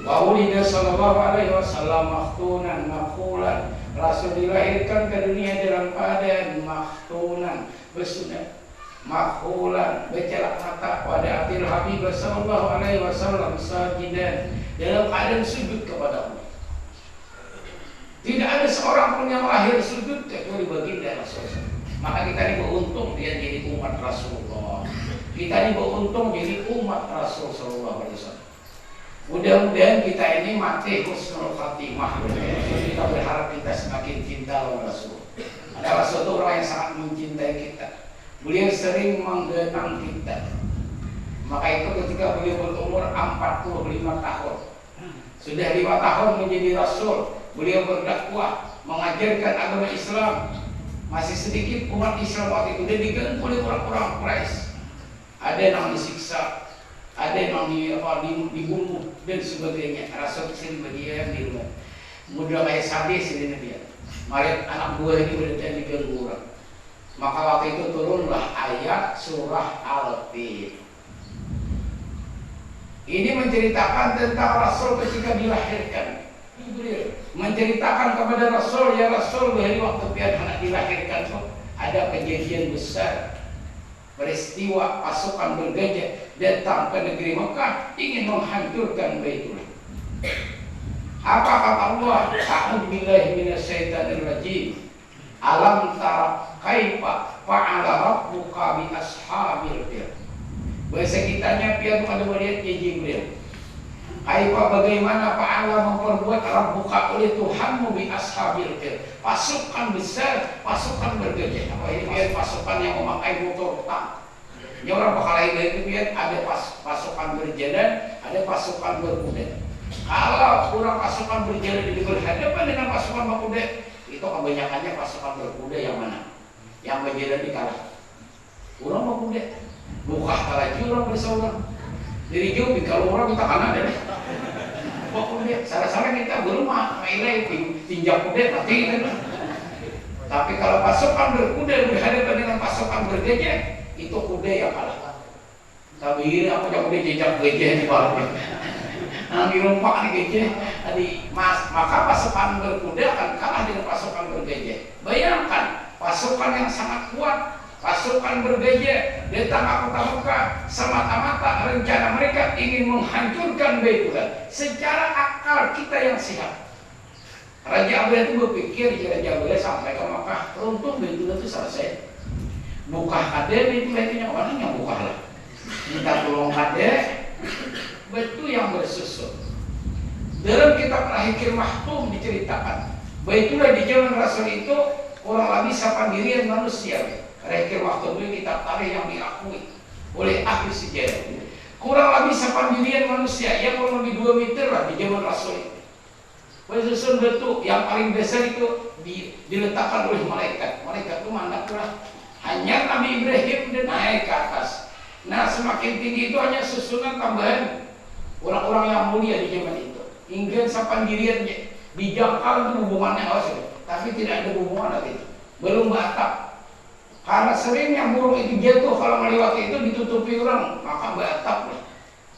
Wa ulida sallallahu alaihi wasallam maktunan maqulan. Rasul dilahirkan ke dunia dalam keadaan maktunan, bersunat, maqulan, bercelak mata pada atil Habib sallallahu alaihi wasallam sajidan, dalam keadaan sujud kepada Allah. Tidak ada seorang pun yang lahir sujud kecuali baginda Rasul. Maka kita ini beruntung dia jadi umat Rasulullah. Kita ini beruntung jadi umat Rasul sallallahu alaihi wasallam. Mudah-mudahan kita ini mati husnul khatimah. Kita berharap kita semakin cinta kepada Rasul. Ada Rasul itu orang yang sangat mencintai kita. Beliau sering menggenang kita. Maka itu ketika beliau berumur 45 tahun, sudah 5 tahun menjadi Rasul, beliau berdakwah, mengajarkan agama Islam. Masih sedikit umat Islam waktu itu dia diganggu oleh orang-orang Quraisy. Ada yang disiksa, ada yang dibunuh dan sebagainya. Rasul kesini berdiam di rumah. Mudah kayak sadis ini dia. Mari anak buah ini berada diganggu orang. Maka waktu itu turunlah ayat surah Al-Fil. Ini menceritakan tentang Rasul ketika dilahirkan. Menceritakan kepada Rasul, ya Rasul dari waktu pian anak dilahirkan ada kejadian besar. Peristiwa pasukan bergajah datang ke negeri Mekah ingin menghancurkan Baitullah. Apa kata Allah? A'udzu billahi minasyaitonir rajim. Alam tara kaifa fa'ala rabbuka bi ashabil fil. Bahasa kitanya pian pada melihat Jibril. Kaifa bagaimana fa'ala memperbuat rabbuka oleh Tuhanmu bi ashabil fil. Pasukan besar, pasukan bergajah. Apa ini biar pasukan yang memakai motor tank. Ini orang bakal lain dari itu biar ada pasukan berjalan, ada pasukan berkuda. Kalau kurang pasukan berjalan jadi berhadapan dengan pasukan berkuda, itu kebanyakannya pasukan berkuda yang mana? Yang menjadi kalah. Orang mau kuda, buka lagi orang bersaudara. Dari jauh kalau orang kita kanan deh. Mau kuda, salah-salah kita berumah, mainnya tinjau kuda mati kan. Tapi kalau pasukan berkuda berhadapan dengan pasukan bergajah, itu kuda yang kalah. Tapi ini apa yang kuda jejak gajah di bawah. Nah, dirumpak di gajah, maka pasukan berkuda akan kalah dengan pasukan bergajah. Bayangkan pasukan yang sangat kuat, pasukan bergajah datang ke kota Mekah, semata-mata rencana mereka ingin menghancurkan Baitullah. Secara akal kita yang sehat, Raja Abdullah itu berpikir, Raja Abdullah sampai ke Mekah, runtuh Baitullah itu selesai. Buka kade Baitullah itu yang mana yang buka lah. Minta tolong kade, betul yang bersusun. Dalam kitab Al-Hikr Mahtum diceritakan, Baitullah di zaman Rasul itu kurang lebih 8 manusia. Al-Hikr Mahtum itu kitab tarikh yang diakui oleh ahli sejarah. Kurang lebih 8 manusia, yang kurang lebih 2 meter lah di zaman Rasul itu. Bersusun betul, yang paling besar itu diletakkan oleh malaikat. Malaikat itu manaklah hanya Nabi Ibrahim dan naik ke atas. Nah, semakin tinggi itu hanya susunan tambahan orang-orang yang mulia di zaman itu. Hingga 8 dijangkau itu hubungannya tapi tidak ada hubungan itu. Belum batap. Karena seringnya burung itu jatuh kalau melewati itu ditutupi orang, maka batap lah.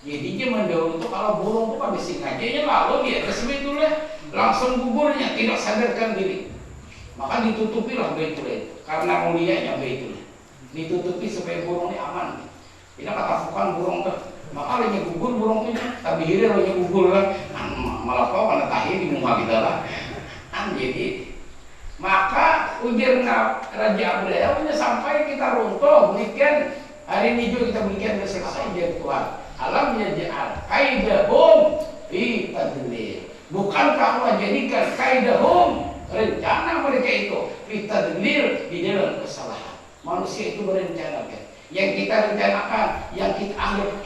Jadi zaman dahulu itu kalau burung itu habis singajanya lalu dia ke Baitullah langsung guburnya, tidak sadarkan diri. Maka ditutupi lah Baitullah itu, karena mulianya Baitullah. Ditutupi supaya burungnya aman. Tidak katakan burung tuh, maka hanya gugur burung itu, tapi hira hanya gugur kan, malah kau karena tahi di muka kita lah. Jadi maka ujarnya Raja Abdullah sampai kita runtuh, berikan hari ini juga kita berikan selesai jadi Tuhan. Alam yaj'al kaidahum fi tadlil. Bukankah Allah jadikan kaidahum, rencana mereka itu fi tadlil, di dalam kesalahan. Manusia itu berencana kan. Yang kita rencanakan, yang kita anggap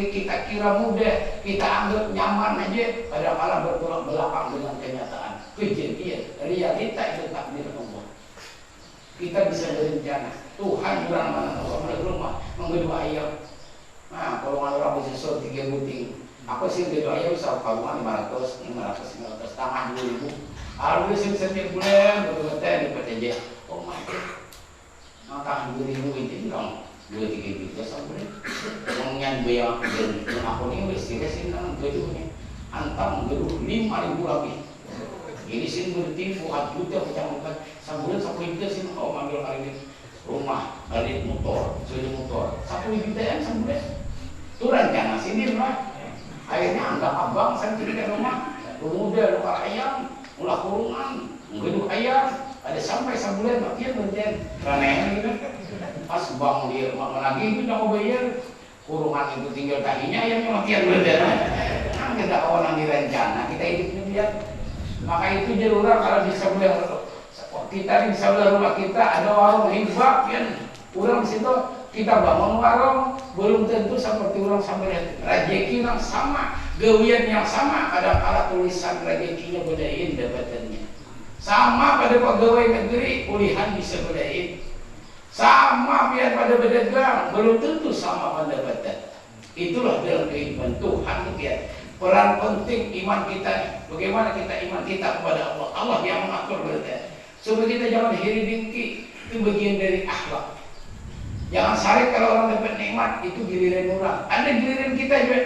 kita kira mudah, kita anggap nyaman aja, kadang-kadang bertolak belakang dengan kenyataan. Kejadian, realita itu takdir Allah. Kita bisa berencana. Tuhan bilang mana orang rumah menggedua ayam. Nah, kalau orang bisa suruh 3 buting, aku sih gedua ayam bisa kalungan 500, setengah 2.000. Harus setiap bulan betul-betul di PTJ. Oh my God, maka 2.000 itu dong. 2-3 juta sampai mengenai biaya dan aku ini istilah sih nang gedungnya antam gedung 5.000 lebih. Ini sih berarti 4 juta kecamatan sebulan 10 juta sih mau ambil kali ini rumah, kali motor, sudah motor 10 jutaan sebulan. Itu rencana sini lah. Akhirnya anggap abang saya jadi rumah, pemuda lupa ayam, ulah kurungan, gedung ayam, ada sampai sebulan makin berjalan raneh gitu. Pas bang dia lagi itu udah mau bayar kurungan itu tinggal tahinya yang makin berjalan. Kan kita orang direncana kita hidupnya lihat. Maka itu jarulah kalau di sebelah kita di sebelah rumah kita ada warung hibak kan, orang di situ kita bangun warung belum tentu seperti orang sampai rezeki yang sama, gawian yang sama, kadang-kadang tulisan rezekinya bedain dapatannya. Sama pada pegawai negeri kuliah bisa bedain. Sama biar pada pedagang belum tentu sama pendapatan. Itulah dalam kehidupan Tuhan ya. Peran penting iman kita, bagaimana kita iman kita kepada Allah. Allah yang mengatur berarti. Supaya kita jangan iri dengki, itu bagian dari akhlak. Jangan sarik kalau orang dapat nikmat itu giliran orang. Ada giliran kita juga.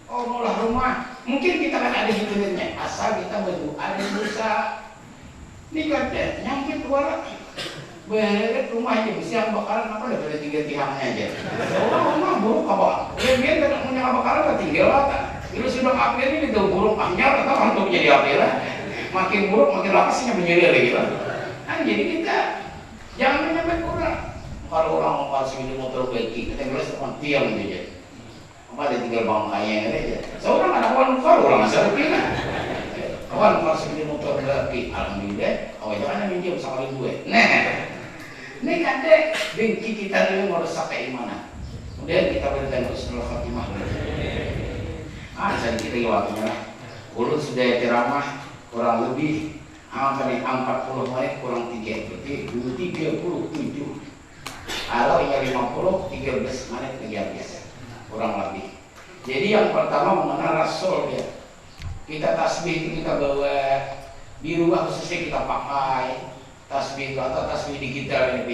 Oh maulah rumah, mungkin kita kan ada gilirannya. Asal kita berdoa dan berusaha. Ini katanya nyampe keluar. Beres rumahnya bisa bakaran apa udah pada tinggal tiangnya aja. Orang rumah buruk apa? Dia tidak punya bakaran tak tinggal lah. Itu sudah akhir ini itu buruk anyar atau untuk jadi akhir lah. Makin buruk makin lapasnya menjadi lagi lah. Nah, jadi kita jangan menyampai kurang. Kalau orang mau kasih ini motor bagi kita beres teman tiang aja. Apa dia tinggal bangun kaya aja. Seorang ada kawan kalau orang asal kita. Kawan kasih ini motor bagi alhamdulillah. Oh jangan minjem sama gue. Nah. Ini kadek dengki kita ini merusak keimanan. Kemudian kita berikan husnul khatimah. Jadi kita waktunya lah. Ulun sudah ceramah kurang lebih Apa nih 40 menit kurang 3 berarti 37. Kalau yang 50 13 menit lagi habis kurang lebih. Jadi yang pertama mengenal Rasul ya. Kita tasbih itu kita bawa di rumah khususnya kita pakai tasbih atau tasbih digital ini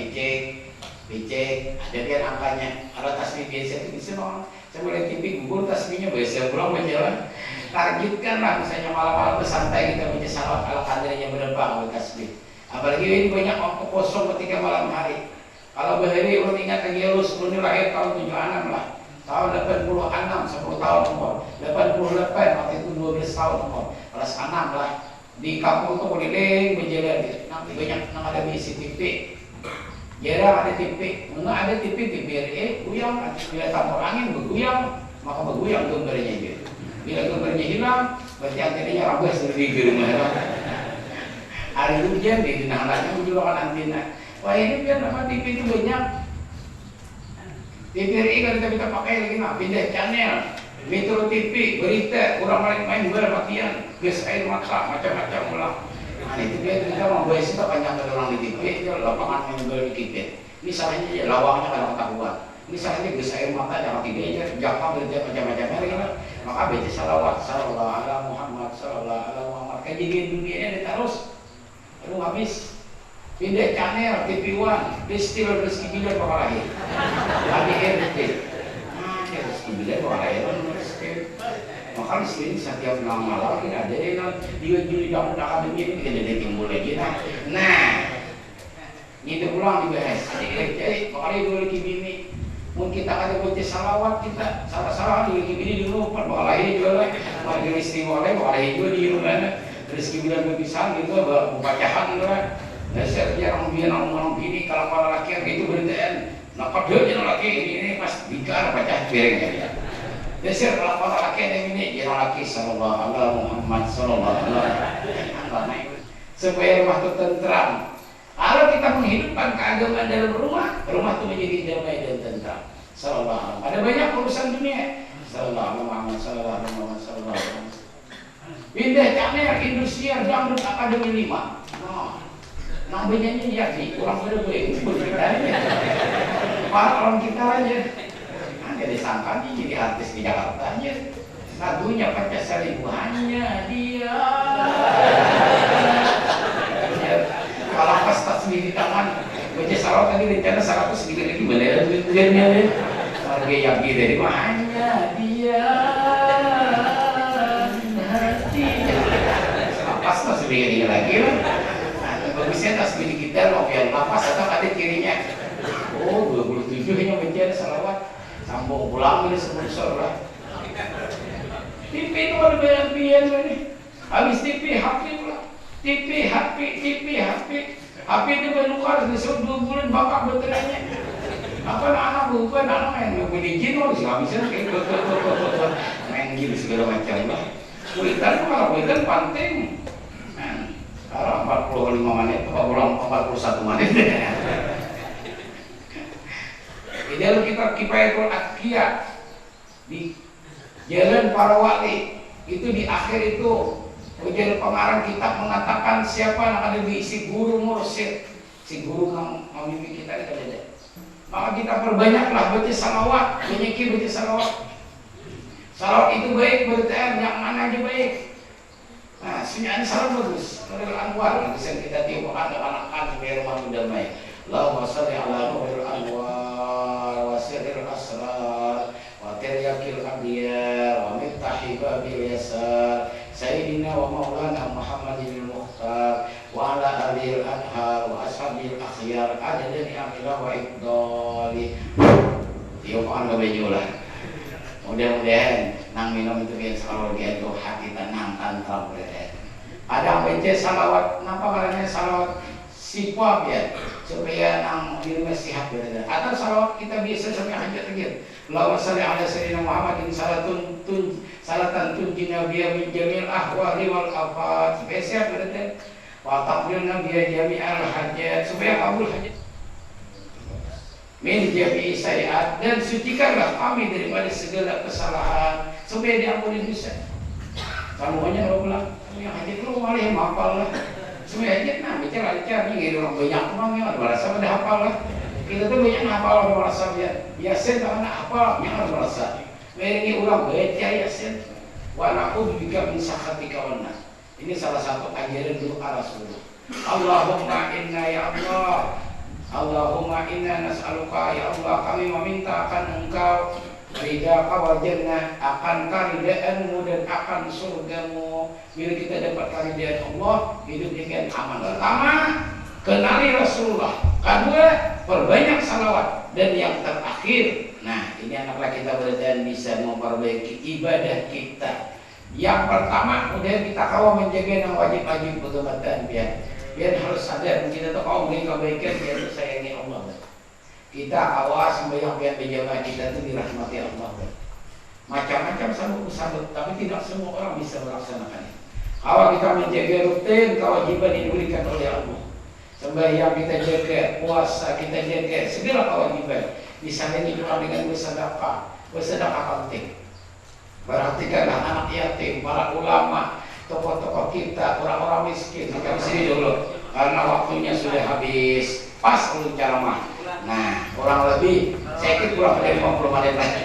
PC ada kan angkanya. Kalau tasbih biasa itu bisa dong. Saya boleh TV gugur tasbihnya biasa pulang berjalan. Targetkan lah misalnya malam-malam bersantai kita baca salawat ala kadarnya berapa tasbih. Apalagi ini banyak waktu kosong ketika malam hari. Kalau bahari ulun ingat lagi ulun lahir tahun 76 lah. Tahun 86 10 tahun umur. 88 waktu itu 12 tahun umur. Kelas 6 lah. Di kampung tuh keliling berjalan nanti banyak yang ada misi TV. Jarang ada TV, nggak ada TV guyang, bila campur angin berguyang, maka berguyang gambarnya gitu. Bila gambarnya hilang, berarti antenanya rabas dari rumah. Hari hujan di anaknya menjualkan antena. Wah ini biar nama TV itu banyak. TVRI kalau kita pakai lagi nah pindah channel, Metro TV berita orang main bola bagian, gas air mata macam-macam ulang. Nah itu dia kita mau bahas itu panjang ke orang di TV, itu lapangan main bola di TV. Misalnya aja lawangnya kalau ketahuan, misalnya gas air mata jangan tiga aja, jaka berita macam-macam lagi lah. Maka baca salawat, sallallahu ala Muhammad, sallallahu ala Muhammad. Kejadian dunia ini terus, aduh habis. Pindah channel TV One, Destil Rizky Bilar bakal lahir. Lagi RT. Nah, Rizky Bilar bakal lahir. Maka di sini setiap malam kita ada yang 2 Juli tahun akademi ini kita jadi timbul lagi. Nah, itu pulang dibahas. Jadi makanya dulu lagi bini. Mungkin kita ada baca salawat kita salah-salah dulu lagi bini dulu bakal lahir juga lah. Majelis istimewa bakal lahir juga di rumah. Rizky Bilar berpisah gitu, bacahan lah. Dasar jarang orang bini kalau para laki itu beritaan nak dia laki ini pas bicara baca piringnya dia. Dasar kalau para laki ini jarang laki sallallahu alaihi Muhammad sallallahu alaihi wasallam supaya rumah itu tentram. Kalau kita menghidupkan keagamaan dalam rumah itu menjadi damai dan tentram. Sallallahu alaihi. Ada banyak urusan dunia. Sallallahu alaihi Muhammad sallallahu alaihi Muhammad sallallahu alaihi wasallam. Pindah channel industrial dangdut akademi 5. Nah penyanyi ya sih, kurang lebih berbedanya. Para orang kita aja, nah jadi sangka nih jadi artis di Jakarta aja. Lagunya Pancasila hanya dia. Kalau pas tasbih di tangan, baca salawat tadi rencana 100 sedikit lagi bener duitnya nih. Harga yang dari hanya dia. Hati. Pas tasbih lagi lah. Bagusnya tasbih digital mau biar lapas atau ada kirinya. Oh 27 hanya baca salawat sambung pulang ini sebesar lah. TV itu ada banyak pilihan ini. Habis TV HP pula. TV HP itu berlukar disebut 2 bulan bakal baterainya. Apa anak bukan anak yang beli jin loh nggak bisa kayak main game segala macam lah. Kuitan malah kuitan penting. Kalau 45 menit, pulang 41 menit. Ideal kita kifayatul atqiya di jalan para wali itu di akhir itu ujian pengarang kitab mengatakan siapa yang ada di si guru mursyid, si guru yang memimpin kita itu ada. Maka kita perbanyaklah baca salawat, banyakin baca salawat. Salawat itu baik berarti yang mana aja baik. Nah, sunnah salam bagus. Nurul Anwar bisa kita tiup anak-anak supaya rumah damai. Allahumma shalli ala Nurul Anwar wa sirril asrar wa tiryakil anbiya wa miftahi babil yasar sayyidina wa maulana Muhammadin Mukhtar wa ala alihi al-anhar wa ashabil akhyar adada ni'amillah wa ibdali. Tiup anak bajulah. Mudah-mudahan nang minum itu biar selalu dia tuh hati tenang tantram berada. Ada baca salawat, kenapa karena salawat sifat ya supaya nang diri sehat berada. Atau salawat kita biasa sampai hajat lagi. Allahumma shalli ala sayyidina Muhammadin salatan tunjina biya min jamil ahwali wal afat supaya sehat berada. Wa taqbilna biya jami'al hajat supaya kabul hajat. Min jami'i sayiat dan sucikanlah kami daripada segala kesalahan supaya diampuni dosa. Semuanya lo bilang yang hati lu malah yang hafal lah. Sebenarnya nah bicara ini orang banyak memang yang merasa pada hafal lah. Kita tuh banyak hafal merasa biasa tangan hafal yang merasa. Ini orang baca yasin. Wa na'udzubika min sakhatika wan nar. Ini salah satu ajaran doa Rasulullah. Allahumma inna ya Allah. Allahumma inna nas'aluka ya Allah, kami meminta akan Engkau ridha wa jannah, akan karidaanmu dan akan surgamu. Bila kita dapat karidaan Allah, hidup dengan aman. Pertama, kenali Rasulullah. Kedua, perbanyak salawat. Dan yang terakhir, nah ini anaklah kita berdan bisa memperbaiki ibadah kita. Yang pertama, kemudian kita kawal menjaga yang wajib-wajib betul-betul biar harus sadar kita tuh kau beri kebaikan biar sayangi Allah. Kita awas sembahyang biar berjamaah kita itu dirahmati Allah. Macam-macam sabut, tapi tidak semua orang bisa melaksanakannya. Kalau kita menjaga rutin kewajiban yang diberikan oleh Allah, sembahyang kita jaga, puasa kita jaga, segala kewajiban disayangi juga dengan bersedekah. Bersedekah penting. Perhatikanlah anak yatim, para ulama, tokoh-tokoh kita, orang-orang miskin. Kita di sini dulu, karena waktunya sudah habis. Pas untuk ceramah. Nah, kurang lebih, saya kira kurang dari 50 menit lagi.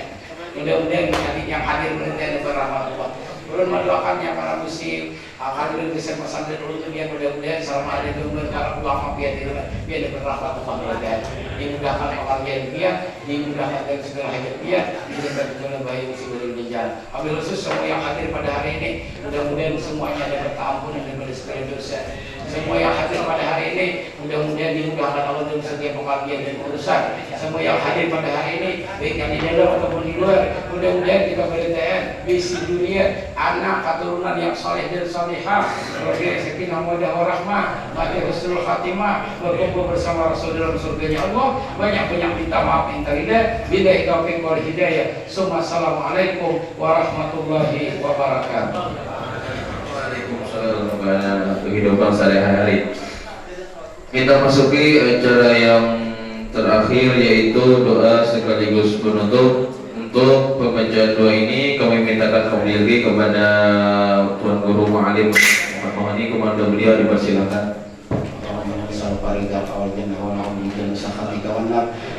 Mudah-mudahan yang hadir berhenti berrahmat Allah. Belum mendoakannya para muslim, hadirin bisa pesantren dulu dia mudah-mudahan selama ada dengan para ulama biar berrahmat Allah. Dimudahkan pekerjaan dia, dimudahkan dari segala hajat dia, dimudahkan segala bahaya musibah dan bencana. Wabil khusus semua yang hadir pada hari ini, mudah-mudahan semuanya dapat ampunan daripada segala dosa. Semua yang hadir pada hari ini, mudah-mudahan dimudahkan Allah dalam setiap pekerjaan dan urusan. Semua yang hadir pada hari ini, baik yang di dalam ataupun di luar, mudah-mudahan kita beritaan visi dunia, anak keturunan yang saleh dan salihah, keluarga sakinah mawaddah warahmah, mati husnul khatimah, berkumpul bersama Rasul dalam surganya Allah. Banyak-banyak minta maaf, minta ridha, billahi taufiq wal hidayah. Assalamualaikum warahmatullahi wabarakatuh.
Waalaikumsalam warahmatullahi kehidupan sehari-hari. Kita masuki acara yang terakhir yaitu doa sekaligus penutup. Untuk pembacaan doa ini kami mintakan kembali kepada Tuan Guru Mu'alim Muhammad Mohani, komando beliau dipersilakan.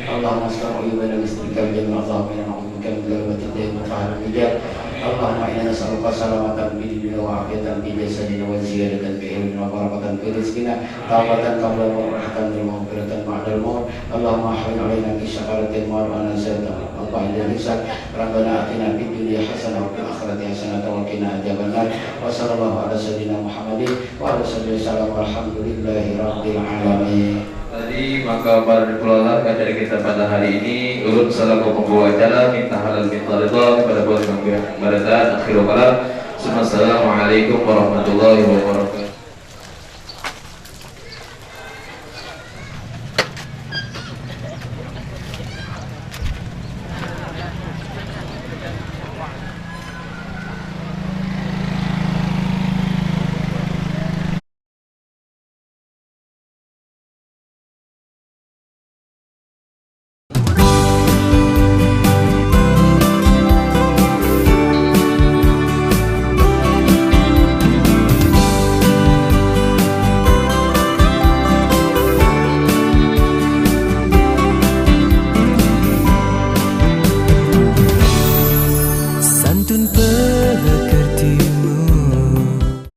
Allahumma salli ala istrika jannah Allahumma inna na'udzubika min ghalabati ad-dayn wa qahri ar-rijal. Allahumma inna nas'aluka salamatan fi dinina wa afiyatan fi jasadina wa ziyadatan fi ilmina wa barakatan fi rizqina tawbatan qabla wa rahmatan wa maghfiratan ba'dal maut. Allahumma hawwin 'alaina fi syaqaratil maut wa nasatan wa ba'da hisab. Rabbana atina fid dunya hasanah wa fil akhirati hasanah wa qina adzabannar. Wa sallallahu ala sayyidina Muhammadin wa ala alihi wasallam walhamdulillahi rabbil alamin.
Tadi maka para dipulaulah dari kita pada hari ini urut selaku pembawa acara minta halal minta ridha kepada bos yang berada akhirul kalam. Assalamualaikum warahmatullahi wabarakatuh.